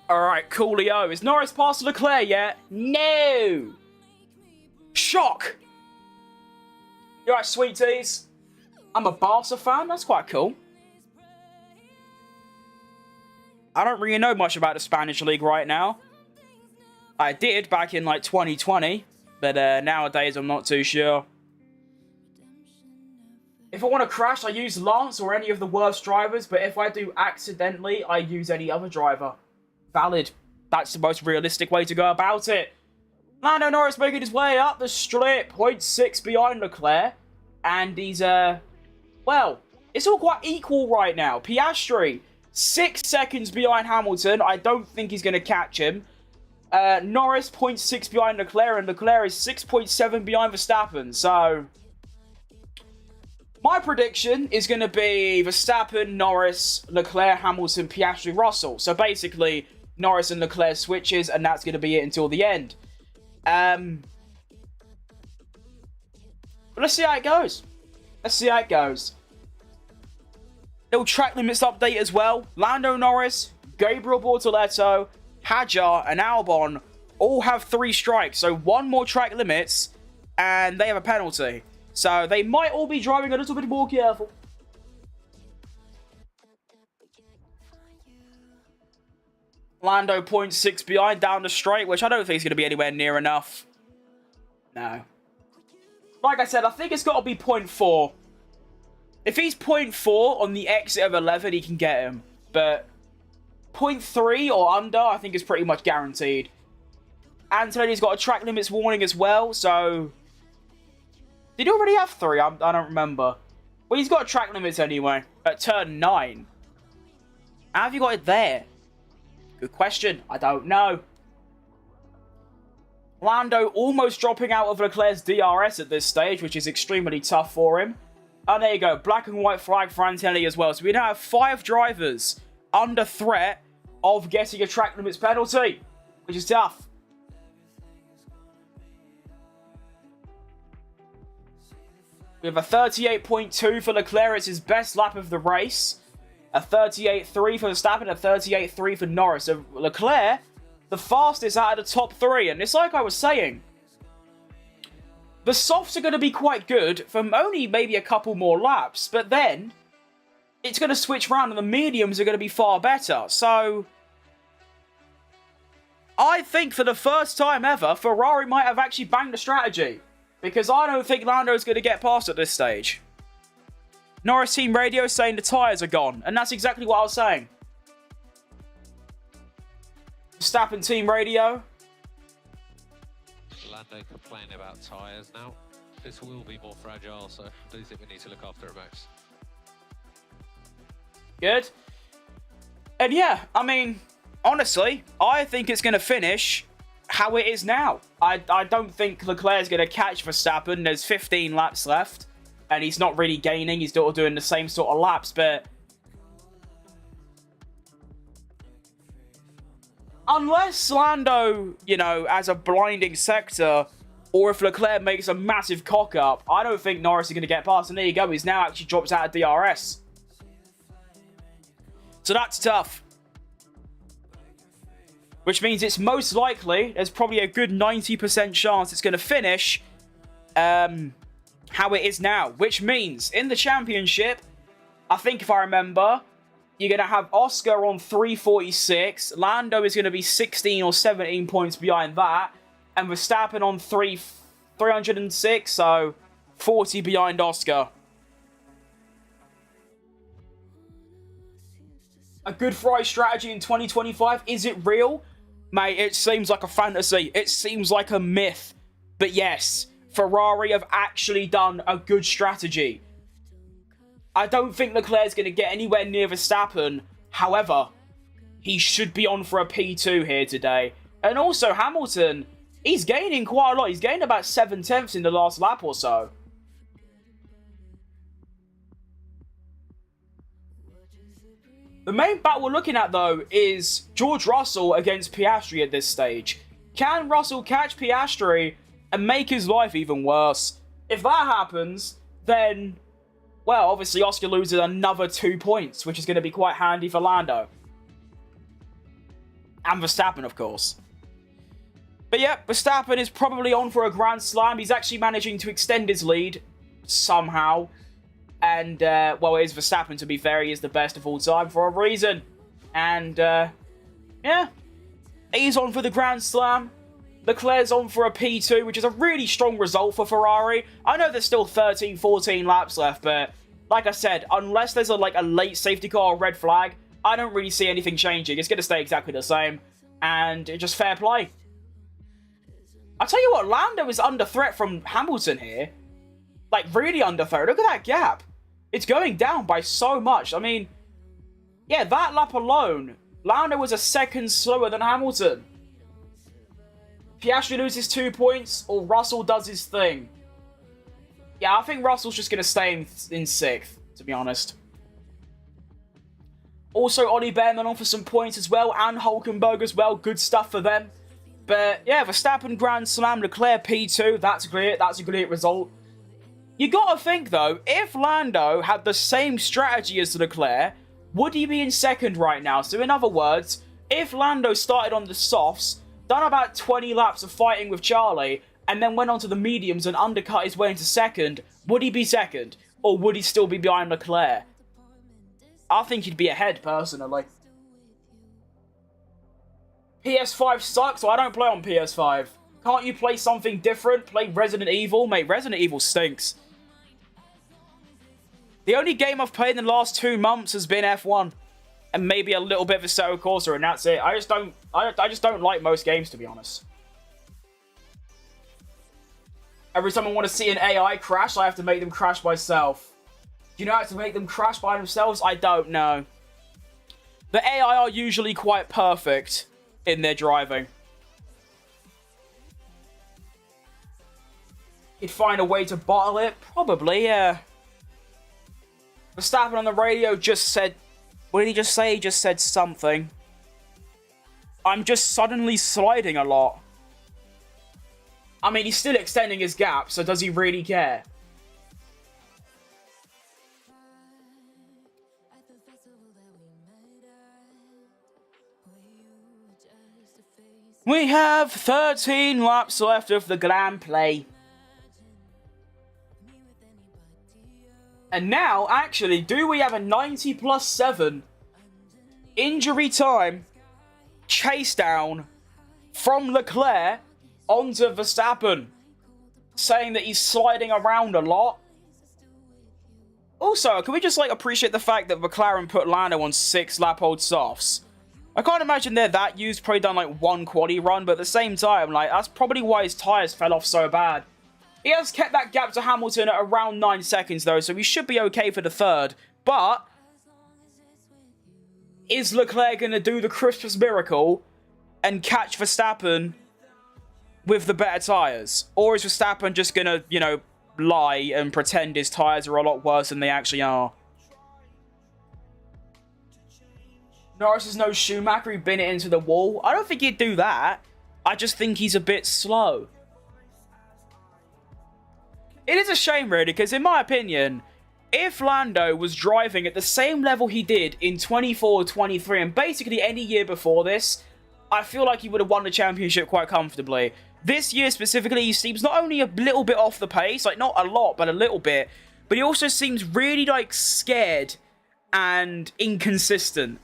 Alright, coolio. Is Norris past Leclerc yet? No! Shock! You alright, sweeties? I'm a Barca fan? That's quite cool. I don't really know much about the Spanish league right now. I did back in, like, 2020. But nowadays, I'm not too sure. If I want to crash, I use Lance or any of the worst drivers. But if I do accidentally, I use any other driver. Valid. That's the most realistic way to go about it. Lando Norris making his way up the strip, 0.6 behind Leclerc. And he's, well, It's all quite equal right now. Piastri, 6 seconds behind Hamilton. I don't think he's going to catch him. Norris, 0.6 behind Leclerc, and Leclerc is 6.7 behind Verstappen. So, my prediction is going to be Verstappen, Norris, Leclerc, Hamilton, Piastri, Russell. So, basically, Norris and Leclerc switches, and that's going to be it until the end. But let's see how it goes. Let's see how it goes. Little track limits update as well. Lando Norris, Gabriel Bortoletto, Hadjar, and Albon all have 3 strikes. So 1 more track limits, and they have a penalty. So they might all be driving a little bit more careful. Lando 0.6 behind down the straight, which I don't think is going to be anywhere near enough. No. Like I said, I think it's got to be 0.4. If he's 0.4 on the exit of 11, he can get him. But 0.3 or under, I think is pretty much guaranteed. Antonelli's got a track limits warning as well, so... Did he already have 3? I don't remember. Well, he's got track limits anyway, at turn 9. How have you got it there? Good question. I don't know. Lando almost dropping out of Leclerc's DRS at this stage, which is extremely tough for him. And there you go. Black and white flag for Antonelli as well. So we now have 5 drivers under threat of getting a track limits penalty, which is tough. We have a 38.2 for Leclerc. It's his best lap of the race. A 38.3 for Verstappen, a 38.3 for Norris. So Leclerc, the fastest out of the top 3. And it's like I was saying, the softs are going to be quite good from only maybe a couple more laps. But then, it's going to switch around and the mediums are going to be far better. So, I think for the first time ever, Ferrari might have actually banged a strategy. Because I don't think Lando's going to get past at this stage. Norris team radio saying the tyres are gone. And that's exactly what I was saying. Verstappen team radio. Lando complaining about tyres now. This will be more fragile, so I do think we need to look after it, Max. Good. And yeah, I mean, honestly, I think it's going to finish how it is now. I don't think Leclerc's going to catch Verstappen. There's 15 laps left. And he's not really gaining. He's still doing the same sort of laps. But unless Lando, you know, has a blinding sector, or if Leclerc makes a massive cock-up, I don't think Norris is going to get past. And there you go. He's now actually dropped out of DRS. So that's tough. Which means it's most likely, there's probably a good 90% chance it's going to finish how it is now. Which means, in the championship, I think if I remember, you're going to have Oscar on 346. Lando is going to be 16 or 17 points behind that. And Verstappen on 306, so 40 behind Oscar. A good Ferrari strategy in 2025. Is it real? Mate, it seems like a fantasy. It seems like a myth. But yes, Ferrari have actually done a good strategy. I don't think Leclerc's going to get anywhere near Verstappen. However, he should be on for a P2 here today. And also, Hamilton, he's gaining quite a lot. He's gained about 7/10 in the last lap or so. The main battle we're looking at, though, is George Russell against Piastri at this stage. Can Russell catch Piastri and make his life even worse? If that happens, then, well, obviously Oscar loses another 2 points, which is going to be quite handy for Lando. And Verstappen, of course. But yeah, Verstappen is probably on for a Grand Slam. He's actually managing to extend his lead somehow. And, well, it is Verstappen, to be fair. He is the best of all time for a reason. And, yeah. He's on for the Grand Slam. Leclerc's on for a P2, which is a really strong result for Ferrari. I know there's still 13, 14 laps left, but like I said, unless there's a late safety car or red flag, I don't really see anything changing. It's going to stay exactly the same. And just fair play. I'll tell you what, Lando is under threat from Hamilton here. Like, really under threat. Look at that gap. It's going down by so much. I mean, yeah, that lap alone, Lando was a second slower than Hamilton. Piastri loses 2 points, or Russell does his thing. Yeah, I think Russell's just going to stay in 6th, to be honest. Also, Ollie Behrman on for some points as well, and Hulkenberg as well. Good stuff for them. But, yeah, Verstappen Grand Slam, Leclerc P2. That's great. That's a great result. You got to think, though, if Lando had the same strategy as Leclerc, would he be in 2nd right now? So, in other words, if Lando started on the softs, done about 20 laps of fighting with Charlie, and then went on to the mediums and undercut his way into 2nd, would he be 2nd? Or would he still be behind Leclerc? I think he'd be ahead, personally. PS5 sucks, so I don't play on PS5. Can't you play something different? Play Resident Evil? Mate, Resident Evil stinks. The only game I've played in the last 2 months has been F1. And maybe a little bit of Assetto Corsa, and that's it. I just don't like most games, to be honest. Every time I want to see an AI crash, I have to make them crash myself. Do you know how to make them crash by themselves? I don't know. The AI are usually quite perfect in their driving. You'd find a way to bottle it? Probably, yeah. Verstappen on the radio just said... What did he just say? He just said something. I'm just suddenly sliding a lot. I mean, he's still extending his gap, so does he really care? We have 13 laps left of the Grand Prix. And now, actually, do we have a 90+7 injury time chase down from Leclerc onto Verstappen, saying that he's sliding around a lot? Also, can we just, like, appreciate the fact that McLaren put Lando on 6-lap-old softs? I can't imagine they're that used, probably done, like, 1 quali run, but at the same time, like, that's probably why his tyres fell off so bad. He has kept that gap to Hamilton at around 9 seconds, though, so he should be okay for the 3rd. But is Leclerc going to do the Christmas miracle and catch Verstappen with the better tyres? Or is Verstappen just going to, you know, lie and pretend his tyres are a lot worse than they actually are? Norris is no Schumacher, he'd bin it into the wall. I don't think he'd do that. I just think he's a bit slow. It is a shame, really, because in my opinion, if Lando was driving at the same level he did in 24-23 and basically any year before this, I feel like he would have won the championship quite comfortably. This year specifically, he seems not only a little bit off the pace, like not a lot, but a little bit, but he also seems really, like, scared and inconsistent.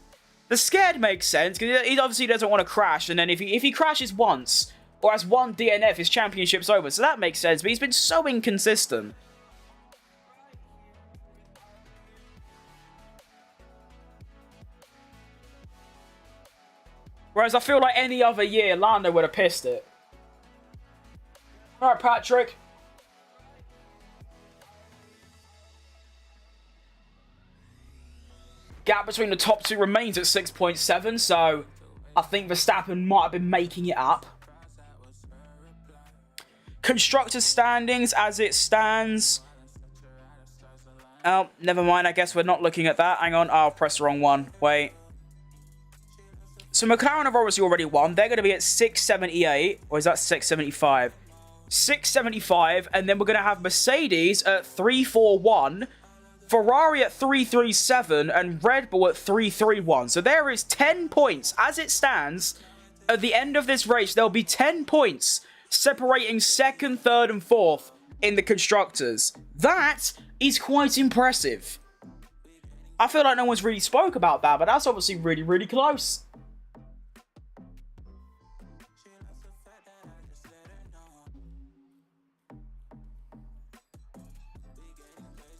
The scared makes sense, because he obviously doesn't want to crash, and then if he crashes once, or has one DNF, his championship's over. So that makes sense, but he's been so inconsistent. Whereas I feel like any other year, Lando would have pissed it. Alright, Patrick. Gap between the top 2 remains at 6.7, so I think Verstappen might have been making it up. Constructors standings as it stands. Oh, never mind. I guess we're not looking at that. Hang on. Oh, I've pressed the wrong one. Wait. So McLaren have obviously already won. They're going to be at 678. Or is that 675? 675. And then we're going to have Mercedes at 341. Ferrari at 337. And Red Bull at 331. So there is 10 points. As it stands, at the end of this race, there'll be 10 points separating 2nd, 3rd, and 4th in the Constructors. That is quite impressive. I feel like no one's really spoke about that, but that's obviously really, really close.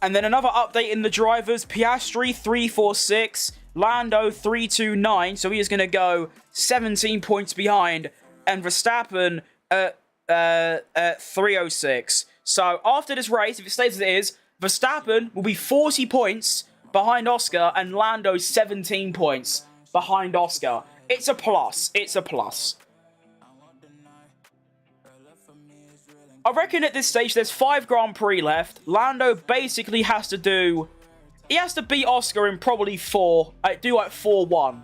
And then another update in the drivers. Piastri 346, Lando 329, so he is going to go 17 points behind, and Verstappen at 306. So after this race, if it stays as it is, Verstappen will be 40 points behind Oscar and Lando 17 points behind Oscar. It's a plus. It's a plus. I reckon at this stage there's 5 Grand Prix left. Lando basically has to do... He has to beat Oscar in probably 4. Do like 4-1.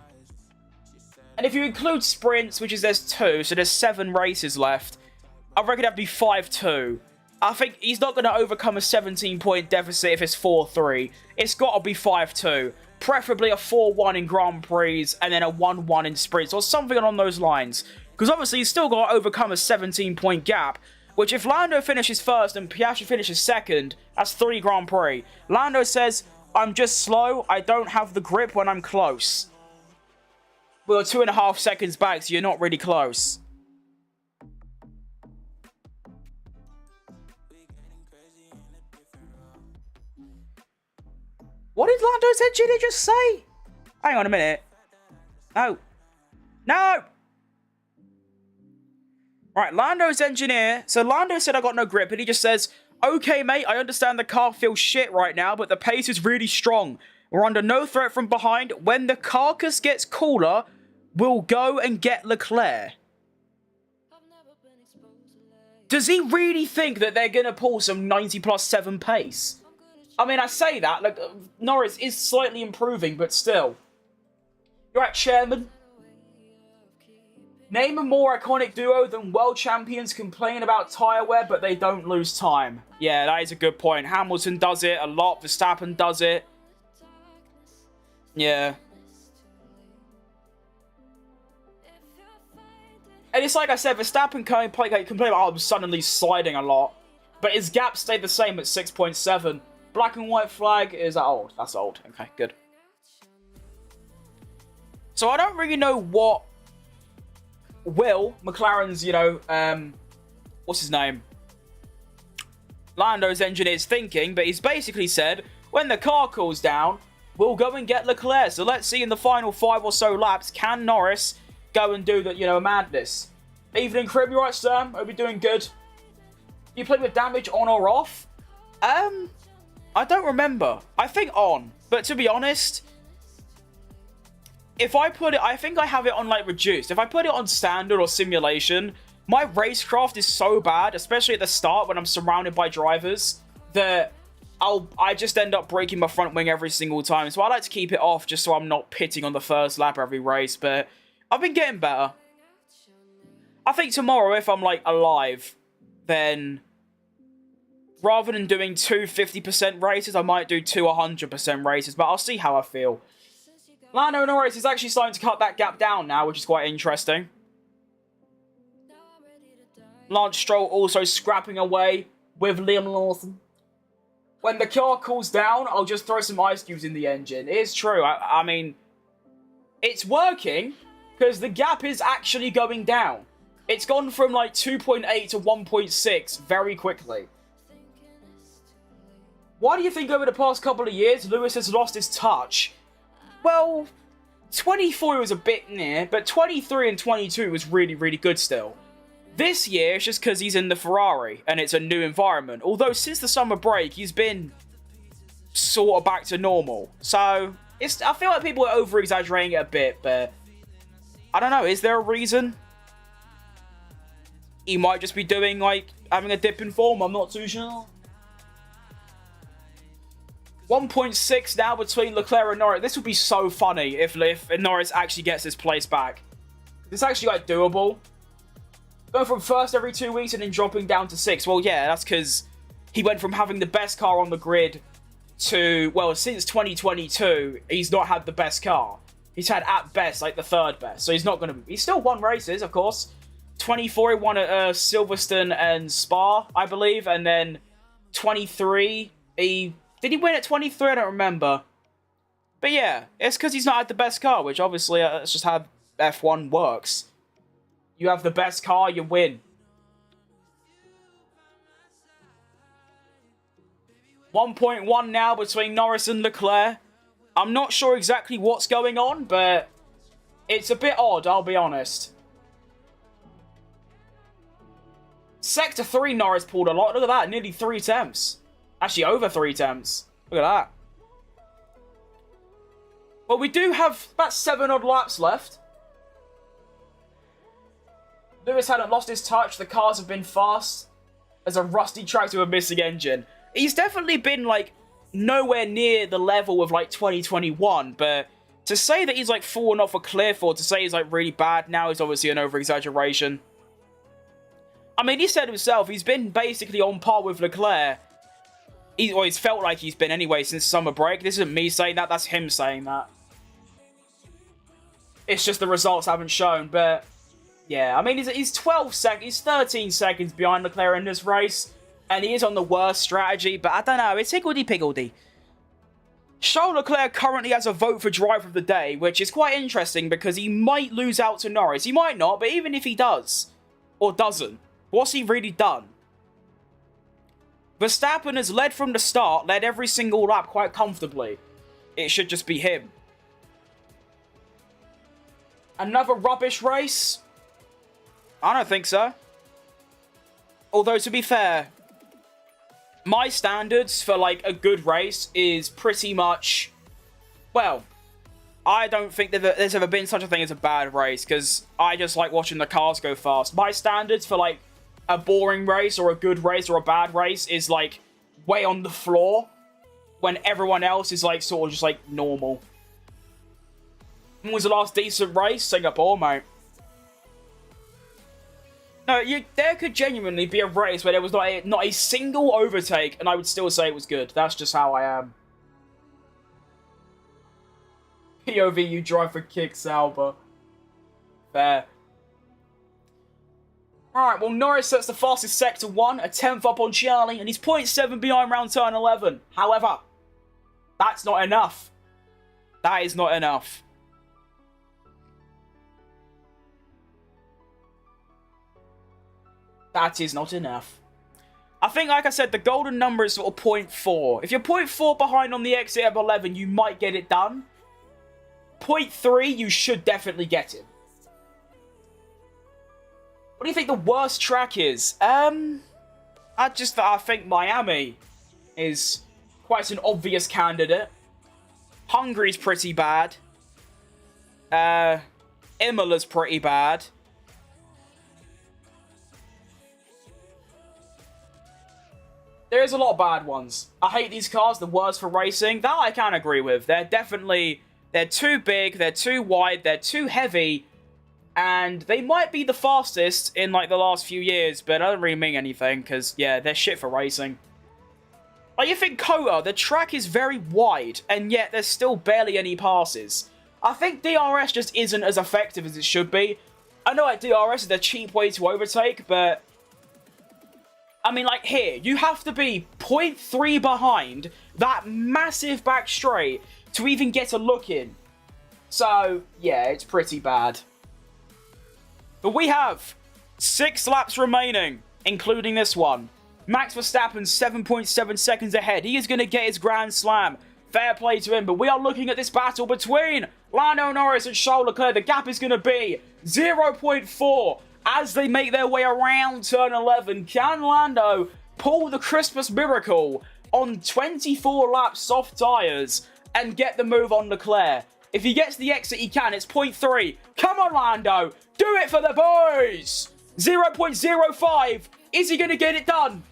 And if you include sprints, which is there's 2, so there's 7 races left, I reckon that'd be 5-2. I think he's not going to overcome a 17-point deficit if it's 4-3. It's got to be 5-2. Preferably a 4-1 in Grand Prix and then a 1-1 in sprints or something along those lines. Because obviously he's still got to overcome a 17-point gap, which if Lando finishes first and Piastri finishes second, that's 3 Grand Prix. Lando says, I'm just slow, I don't have the grip when I'm close. Well, 2.5 seconds back, so you're not really close. What did Lando's engineer just say? Hang on a minute. No. No! Right, Lando's engineer. So Lando said I got no grip, and he just says, okay, mate, I understand the car feels shit right now, but the pace is really strong. We're under no threat from behind. When the carcass gets cooler, we'll go and get Leclerc. Does he really think that they're going to pull some 90+7 pace? I mean, I say that, like, Norris is slightly improving, but still. You're right, Chairman. Name a more iconic duo than world champions complain about tyre wear, but they don't lose time. Yeah, that is a good point. Hamilton does it a lot. Verstappen does it. Yeah. And it's like I said, Verstappen can complain about, oh, I'm suddenly sliding a lot. But his gap stayed the same at 6.7. Black and white flag, is that old? That's old. Okay, good. So I don't really know what Will, McLaren's, what's his name? Lando's engineer's thinking, but he's basically said, when the car cools down, we'll go and get Leclerc. So let's see in the final 5 or so laps, can Norris go and do the, madness? Evening, Crib, you right, Sam? Hope you're doing good. You play with damage on or off? I don't remember. I think on. But to be honest, if I put it... I think I have it on, like, reduced. If I put it on standard or simulation, my racecraft is so bad, especially at the start when I'm surrounded by drivers, that I just end up breaking my front wing every single time. So I like to keep it off just so I'm not pitting on the first lap every race. But I've been getting better. I think tomorrow, if I'm, like, alive, then rather than doing 2 50% races, I might do 2 100% races, but I'll see how I feel. Lando Norris is actually starting to cut that gap down now, which is quite interesting. Lance Stroll also scrapping away with Liam Lawson. When the car cools down, I'll just throw some ice cubes in the engine. It's true. I mean, it's working because the gap is actually going down. It's gone from like 2.8 to 1.6 very quickly. Why do you think over the past couple of years, Lewis has lost his touch? Well, 24 was a bit near, but 23 and 22 was really, really good still. This year, it's just because he's in the Ferrari, and it's a new environment. Although, since the summer break, he's been sort of back to normal. So, I feel like people are over-exaggerating it a bit, but I don't know, is there a reason? He might just be doing, like, having a dip in form, I'm not too sure. 1.6 now between Leclerc and Norris. This would be so funny if Norris actually gets his place back. It's actually, like, doable. Going from first every 2 weeks and then dropping down to 6. Well, yeah, that's because he went from having the best car on the grid to, well, since 2022, he's not had the best car. He's had, at best, like, the 3rd best. So he's not going to... He's still won races, of course. 24, he won at Silverstone and Spa, I believe. And then 23, he... Did he win at 23? I don't remember. But yeah, it's because he's not had the best car, which obviously, that's just how F1 works. You have the best car, you win. 1.1 now between Norris and Leclerc. I'm not sure exactly what's going on, but it's a bit odd, I'll be honest. Sector 3 Norris pulled a lot. Look at that, nearly 3 attempts. Actually, over 3 tenths. Look at that. Well, we do have about 7 odd laps left. Lewis hadn't lost his touch. The cars have been fast. There's a rusty track to a missing engine. He's definitely been, like, nowhere near the level of, like, 2021. But to say that he's, like, fallen off a cliff or to say he's, like, really bad now is obviously an over-exaggeration. I mean, he said himself, he's been basically on par with Leclerc. He's felt like he's been anyway since summer break. This isn't me saying that, that's him saying that. It's just the results haven't shown, but yeah, I mean, he's 12 seconds, he's 13 seconds behind Leclerc in this race, and he is on the worst strategy, but I don't know, it's higgledy-piggledy. Charles Leclerc currently has a vote for driver of the day, which is quite interesting because he might lose out to Norris. He might not, but even if he does, or doesn't, what's he really done? Verstappen has led from the start, led every single lap quite comfortably. It should just be him. Another rubbish race? I don't think so. Although, to be fair, my standards for, like, a good race is pretty much... Well, I don't think there's ever been such a thing as a bad race, because I just like watching the cars go fast. My standards for, like, a boring race or a good race or a bad race is, like, way on the floor, when everyone else is, like, sort of just, like, normal. When was the last decent race? Singapore, mate. No, there could genuinely be a race where there was not a single overtake, and I would still say it was good. That's just how I am. POV, you drive for kicks, Alba. Fair. Alright, well, Norris sets the fastest sector 1, a 10th up on Charlie, and he's 0.7 behind round turn 11. However, that's not enough. That is not enough. That is not enough. I think, like I said, the golden number is sort of 0.4. If you're 0.4 behind on the exit of 11, you might get it done. 0.3, you should definitely get it. What do you think the worst track is? I think Miami is quite an obvious candidate. Hungary's pretty bad. Imola's pretty bad. There is a lot of bad ones. I hate these cars, the worst for racing. That I can agree with. They're too big, they're too wide, they're too heavy, and they might be the fastest in, like, the last few years, but I don't really mean anything, because, yeah, they're shit for racing. Like, you think Kota, the track is very wide, and yet there's still barely any passes. I think DRS just isn't as effective as it should be. I know, like, DRS is a cheap way to overtake, but I mean, like, here, you have to be 0.3 behind that massive back straight to even get a look in. So, yeah, it's pretty bad. But we have 6 laps remaining, including this one. Max Verstappen 7.7 seconds ahead. He is going to get his Grand Slam. Fair play to him, but we are looking at this battle between Lando Norris and Charles Leclerc. The gap is going to be 0.4. As they make their way around turn 11, can Lando pull the Christmas miracle on 24 lap soft tyres and get the move on Leclerc? If he gets the exit, he can. It's 0.3. Come on, Lando. Do it for the boys. 0.05. Is he going to get it done?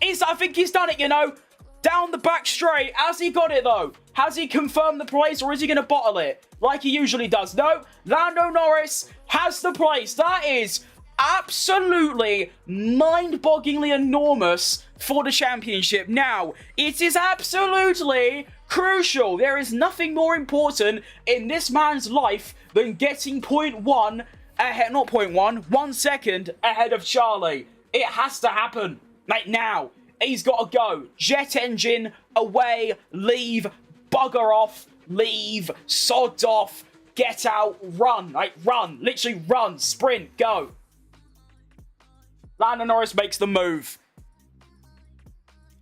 I think he's done it, you know. Down the back straight. Has he got it, though? Has he confirmed the place, or is he going to bottle it like he usually does? No, Lando Norris has the place. That is absolutely mind-bogglingly enormous for the championship. Now, it is absolutely crucial. There is nothing more important in this man's life than getting 0.1 ahead, not 0.1, 1 second ahead of Charlie. It has to happen. Like, now. He's got to go. Jet engine, away, leave, bugger off, leave, sod off, get out, run. Like, run. Literally run. Sprint. Go. Lando Norris makes the move.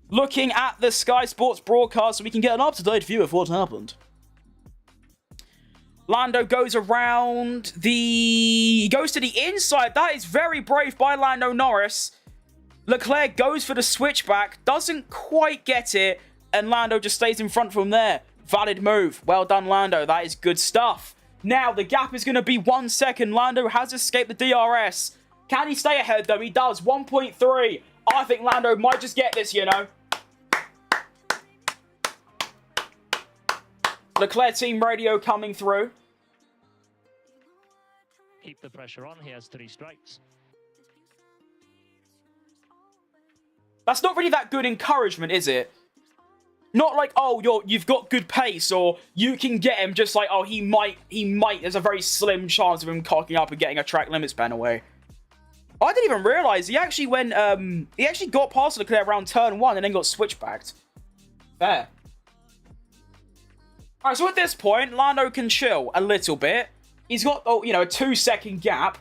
Looking at the Sky Sports broadcast so we can get an up-to-date view of what happened. Lando goes around the... He goes to the inside. That is very brave by Lando Norris. Leclerc goes for the switchback, doesn't quite get it, and Lando just stays in front from there. Valid move. Well done, Lando. That is good stuff. Now, the gap is going to be 1 second. Lando has escaped the DRS. Can he stay ahead, though? He does. 1.3. I think Lando might just get this, you know. Leclerc team radio coming through. Keep the pressure on. He has 3 strikes. That's not really that good encouragement, is it? Not like, oh, you've got good pace, or you can get him, just like, oh, he might, there's a very slim chance of him cocking up and getting a track limits ban away. I didn't even realise, he actually went, he actually got past Leclerc around turn 1 and then got switchbacked. Fair. Alright, so at this point, Lando can chill a little bit. He's got, oh, you know, a 2-second gap.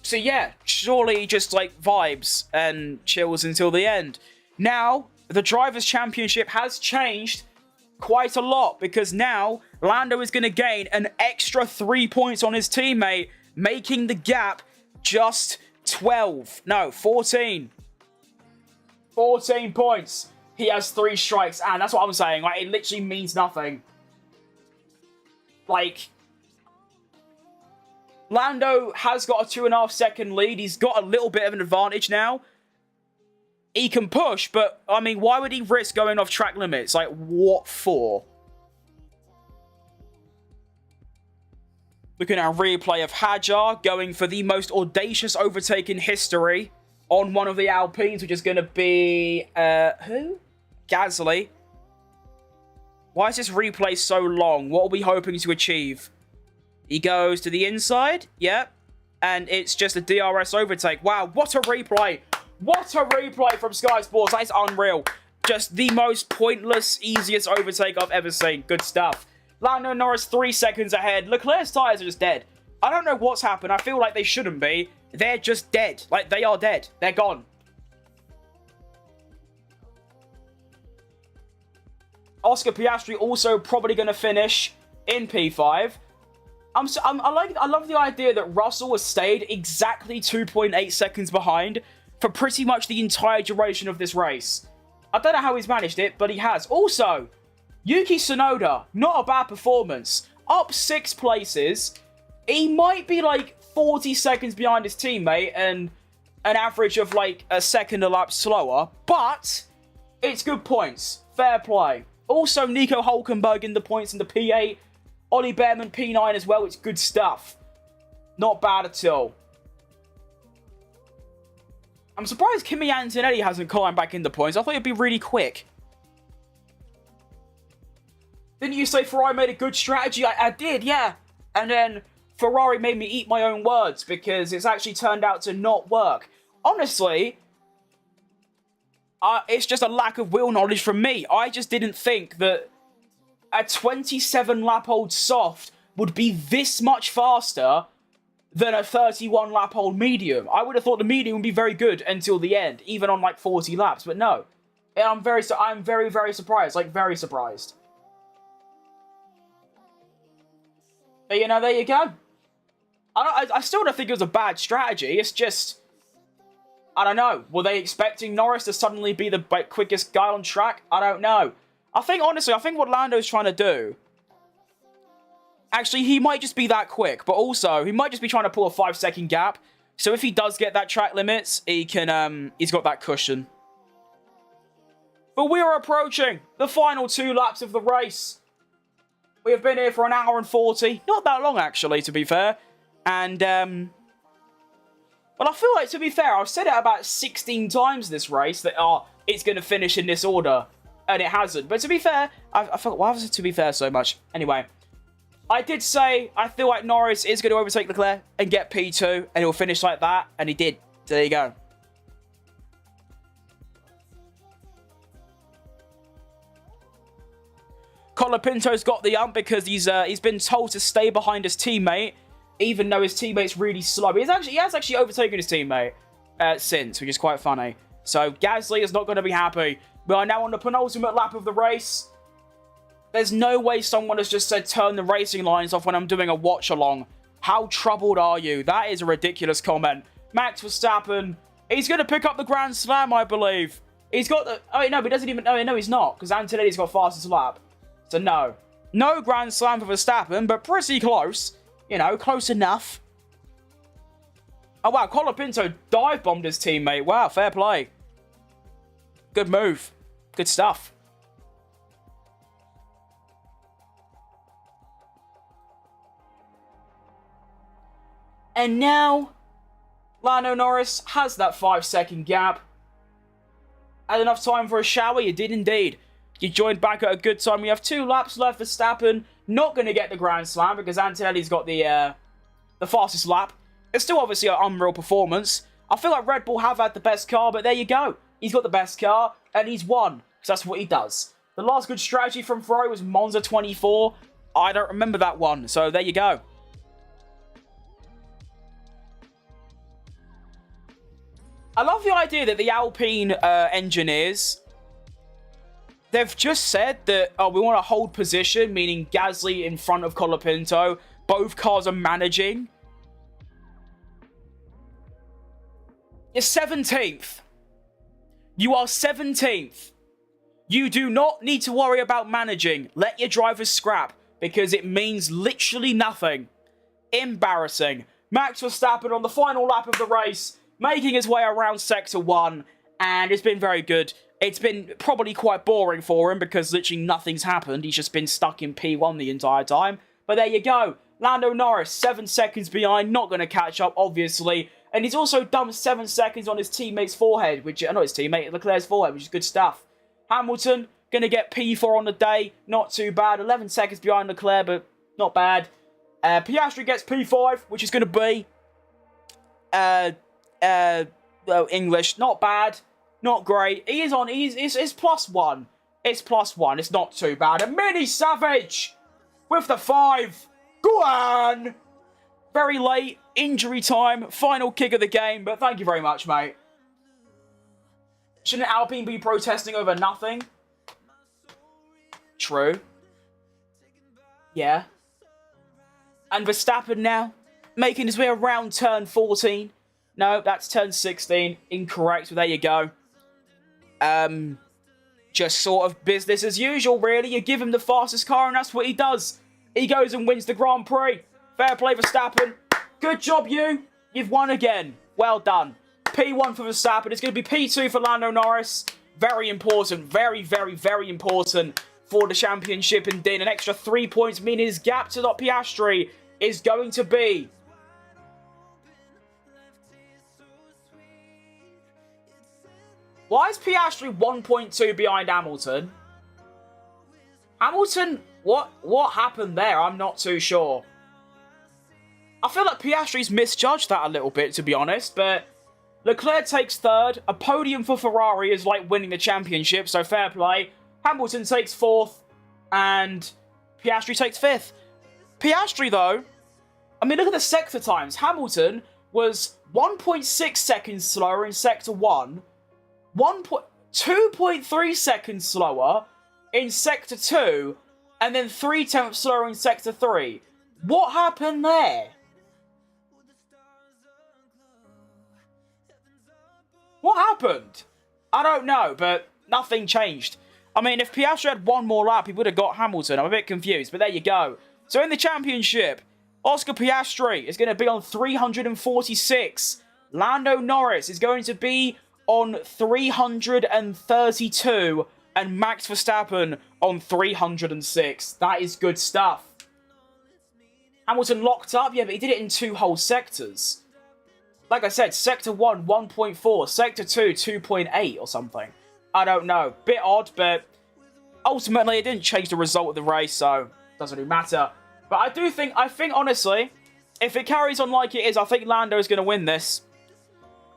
So yeah, surely just like vibes and chills until the end. Now, the Drivers' Championship has changed quite a lot, because now Lando is going to gain an extra 3 points on his teammate, making the gap just 14. 14 points. He has 3 strikes, and that's what I'm saying. Like, it literally means nothing. Like, Lando has got a 2.5 second lead. He's got a little bit of an advantage now. He can push, but, I mean, why would he risk going off track limits? Like, what for? Looking at a replay of Hadjar going for the most audacious overtake in history on one of the Alpines, which is going to be, who? Gasly. Why is this replay so long? What are we hoping to achieve? He goes to the inside. Yep. And it's just a DRS overtake. Wow, what a replay. What a replay from Sky Sports. That is unreal. Just the most pointless, easiest overtake I've ever seen. Good stuff. Lando Norris 3 seconds ahead. Leclerc's tyres are just dead. I don't know what's happened. I feel like they shouldn't be. They're just dead. Like, they are dead. They're gone. Oscar Piastri also probably going to finish in P5. I love the idea that Russell has stayed exactly 2.8 seconds behind for pretty much the entire duration of this race. I don't know how he's managed it, but he has. Also, Yuki Tsunoda, not a bad performance. Up 6 places. He might be like 40 seconds behind his teammate and an average of like a second a lap slower, but it's good points. Fair play. Also, Nico Hulkenberg in the points in the P8. Ollie Behrman P9 as well. It's good stuff. Not bad at all. I'm surprised Kimi Antonelli hasn't climbed back in the points. I thought it'd be really quick. Didn't you say Ferrari made a good strategy? I did, yeah. And then Ferrari made me eat my own words because it's actually turned out to not work. Honestly, it's just a lack of wheel knowledge from me. I just didn't think that a 27-lap-old soft would be this much faster than a 31-lap-old medium. I would have thought the medium would be very good until the end, even on like 40 laps, but no. I'm very, very surprised. Like, very surprised. But, you know, there you go. I still don't think it was a bad strategy. It's just, I don't know. Were they expecting Norris to suddenly be the quickest guy on track? I don't know. Honestly, I think what Lando's trying to do, actually, he might just be that quick, but also, he might just be trying to pull a 5-second gap. So if he does get that track limits, he can, he's got that cushion. But we are approaching the final 2 laps of the race. We have been here for 1 hour and 40. Not that long, actually, to be fair. And, well, I feel like, to be fair, I've said it about 16 times this race that, it's going to finish in this order. And it hasn't. But to be fair, I forgot, why was it to be fair so much? Anyway, I did say I feel like Norris is going to overtake Leclerc and get P2, and he'll finish like that, and he did. So there you go. Colapinto's got the ump because he's been told to stay behind his teammate, even though his teammate's really slow. He has actually overtaken his teammate since, which is quite funny. So Gasly is not going to be happy. We are now on the penultimate lap of the race. There's no way someone has just said turn the racing lines off when I'm doing a watch-along. How troubled are you? That is a ridiculous comment. Max Verstappen. He's going to pick up the Grand Slam, I believe. He's got the... Oh, no, but he doesn't even... No, he's not, because Antonelli's got fastest lap. So, no. No Grand Slam for Verstappen, but pretty close. You know, close enough. Oh, wow, Colapinto dive-bombed his teammate. Wow, fair play. Good move. Good stuff. And now, Lando Norris has that 5-second gap. Had enough time for a shower? You did indeed. You joined back at a good time. We have 2 laps left. Verstappen not going to get the Grand Slam because Antonelli's got the fastest lap. It's still obviously an unreal performance. I feel like Red Bull have had the best car, but there you go. He's got the best car, and he's won. Because that's what he does. The last good strategy from Ferrari was Monza 24. I don't remember that one, so there you go. I love the idea that the Alpine engineers, they've just said that, oh, we want to hold position, meaning Gasly in front of Colapinto. Both cars are managing. You're 17th. You are 17th. You do not need to worry about managing. Let your drivers scrap, because it means literally nothing. Embarrassing. Max Verstappen on the final lap of the race, making his way around Sector 1, and it's been very good. It's been probably quite boring for him, because literally nothing's happened. He's just been stuck in P1 the entire time. But there you go. Lando Norris, 7 seconds behind, not going to catch up, obviously. And he's also dumped 7 seconds on his teammate's forehead, which, not his teammate, Leclerc's forehead, which is good stuff. Hamilton, going to get P4 on the day, not too bad. 11 seconds behind Leclerc, but not bad. Piastri gets P5, which is going to be, English, not bad, not great. He is on, it's +1. It's +1, it's not too bad. And Mini Savage with the 5. Go on! Very late, injury time, final kick of the game, but thank you very much, mate. Shouldn't Alpine be protesting over nothing? True. Yeah. And Verstappen now, making his way around turn 14. No, that's turn 16. Incorrect, but there you go. Just sort of business as usual, really. You give him the fastest car, and that's what he does. He goes and wins the Grand Prix. Fair play, Verstappen. Good job, you. You've won again. Well done. P1 for Verstappen. It's going to be P2 for Lando Norris. Very important. Very, very, very important for the championship indeed. An extra 3 points, meaning his gap to Piastri is going to be... Why is Piastri 1.2 behind Hamilton? Hamilton, what happened there? I'm not too sure. I feel like Piastri's misjudged that a little bit, to be honest, but Leclerc takes 3rd. A podium for Ferrari is like winning the championship, so fair play. Hamilton takes 4th, and Piastri takes 5th. Piastri, though, I mean, look at the sector times. Hamilton was 1.6 seconds slower in Sector 1, 2.3 seconds slower in Sector 2, and then 0.3 slower in Sector 3. What happened there? What happened? I don't know, but nothing changed. I mean, if Piastri had one more lap, he would have got Hamilton. I'm a bit confused, but there you go. So in the championship, Oscar Piastri is going to be on 346. Lando Norris is going to be on 332. And Max Verstappen on 306. That is good stuff. Hamilton locked up, yeah, but he did it in 2 whole sectors. Like I said, Sector 1, 1.4. Sector 2, 2.8 or something. I don't know. Bit odd, but ultimately it didn't change the result of the race, so it doesn't really matter. But I think honestly, if it carries on like it is, I think Lando is going to win this.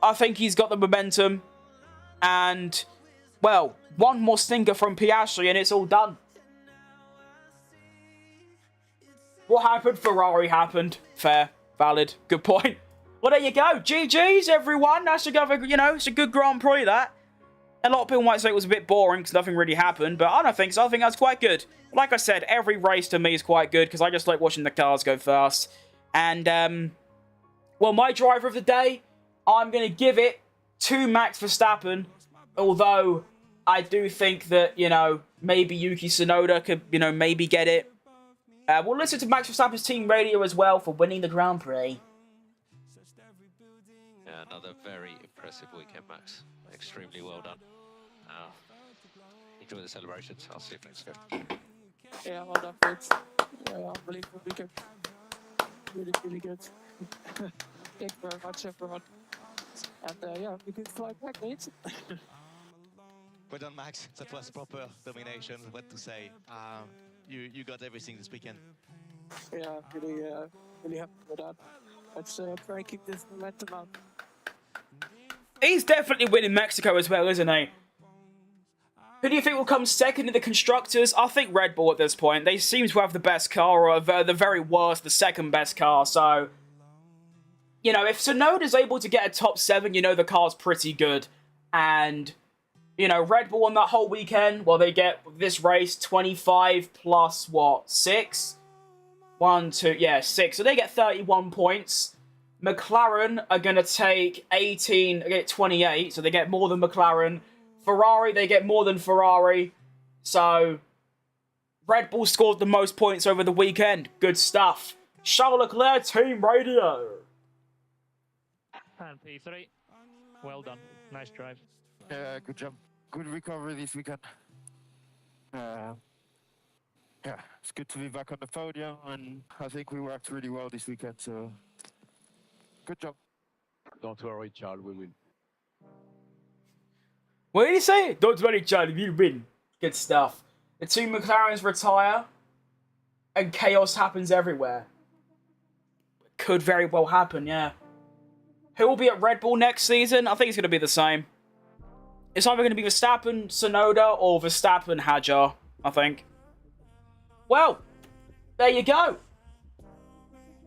I think he's got the momentum. And, well, one more stinker from Piastri and it's all done. What happened? Ferrari happened. Fair. Valid. Good point. Well, there you go. GG's, everyone. That's a good, it's a good Grand Prix, that. A lot of people might say it was a bit boring because nothing really happened, but I don't think so. I think that's quite good. Like I said, every race to me is quite good because I just like watching the cars go fast. And, well, my driver of the day, I'm going to give it to Max Verstappen, although I do think that, you know, maybe Yuki Tsunoda could, you know, maybe get it. We'll listen to Max Verstappen's team radio as well for winning the Grand Prix. Yeah, another very impressive weekend, Max. Extremely well done. Enjoy the celebrations. I'll see you next go. Yeah, well done, folks. Yeah, unbelievable weekend. Really, really good. Thank you very much, everyone. And yeah, we can fly back, mate. Well done, Max. That was proper domination. What to say? You got everything this weekend. Yeah, really happy with that. Let's try and keep this momentum up. He's definitely winning Mexico as well, isn't he? Who do you think will come second in the Constructors? I think Red Bull at this point. They seem to have the best car, or the very worst, the second best car. So, you know, if Tsunoda's able to get a top 7, you know the car's pretty good. And, you know, Red Bull on that whole weekend, well, they get this race 25 plus, what, 6? 1, 2, yeah, 6. So they get 31 points. McLaren are going to take 18, they get 28, so they get more than McLaren. Ferrari, they get more than Ferrari. So, Red Bull scored the most points over the weekend. Good stuff. Charles Leclerc, Team Radio. And P3. Well done. Nice drive. Yeah, good job. Good recovery this weekend. Yeah, it's good to be back on the podium, and I think we worked really well this weekend, so good job. Don't worry, Charles, we win. What did he say? Don't worry, Charlie, you win. Good stuff. The two McLarens retire, and chaos happens everywhere. Could very well happen, yeah. Who will be at Red Bull next season? I think it's going to be the same. It's either going to be Verstappen, Tsunoda, or Verstappen, Hadjar, I think. Well, there you go.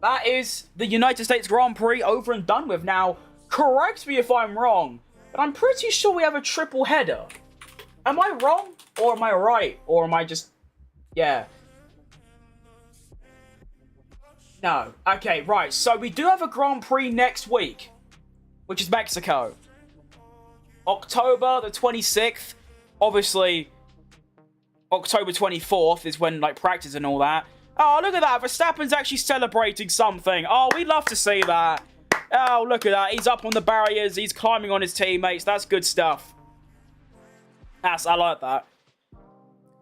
That is the United States Grand Prix over and done with. Now, correct me if I'm wrong, but I'm pretty sure we have a triple header. Am I wrong? Or am I right? Or am I just... Yeah. No. Okay, right. So we do have a Grand Prix next week, which is Mexico. October the 26th. Obviously, October 24th is when, like, practice and all that. Oh, look at that. Verstappen's actually celebrating something. Oh, we'd love to see that. Oh, look at that. He's up on the barriers. He's climbing on his teammates. That's good stuff. I like that.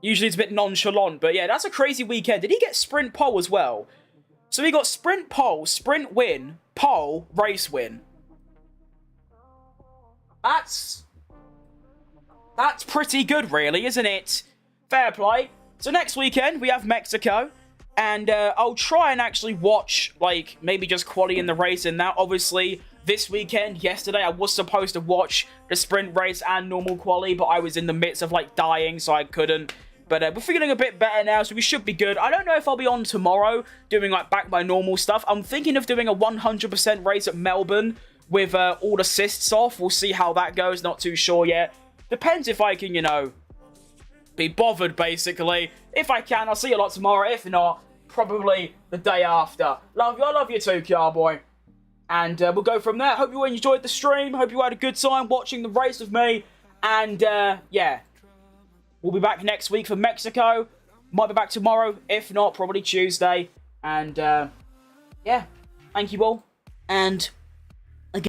Usually it's a bit nonchalant, but yeah, that's a crazy weekend. Did he get sprint pole as well? So he got sprint pole, sprint win, pole, race win. That's pretty good, really, isn't it? Fair play. So next weekend, we have Mexico. And I'll try and actually watch, like, maybe just quali in the race in that. Obviously, this weekend, yesterday, I was supposed to watch the sprint race and normal quali, but I was in the midst of, like, dying, so I couldn't. But we're feeling a bit better now, so we should be good. I don't know if I'll be on tomorrow doing, like, back my normal stuff. I'm thinking of doing a 100% race at Melbourne with all assists off. We'll see how that goes. Not too sure yet. Depends if I can, you know, be bothered, basically. If I can, I'll see you a lot tomorrow. If not, probably the day after. Love you. I love you too, Cowboy. And we'll go from there. Hope you enjoyed the stream. Hope you had a good time watching the race with me. And, yeah. We'll be back next week for Mexico. Might be back tomorrow. If not, probably Tuesday. And, yeah. Thank you all. And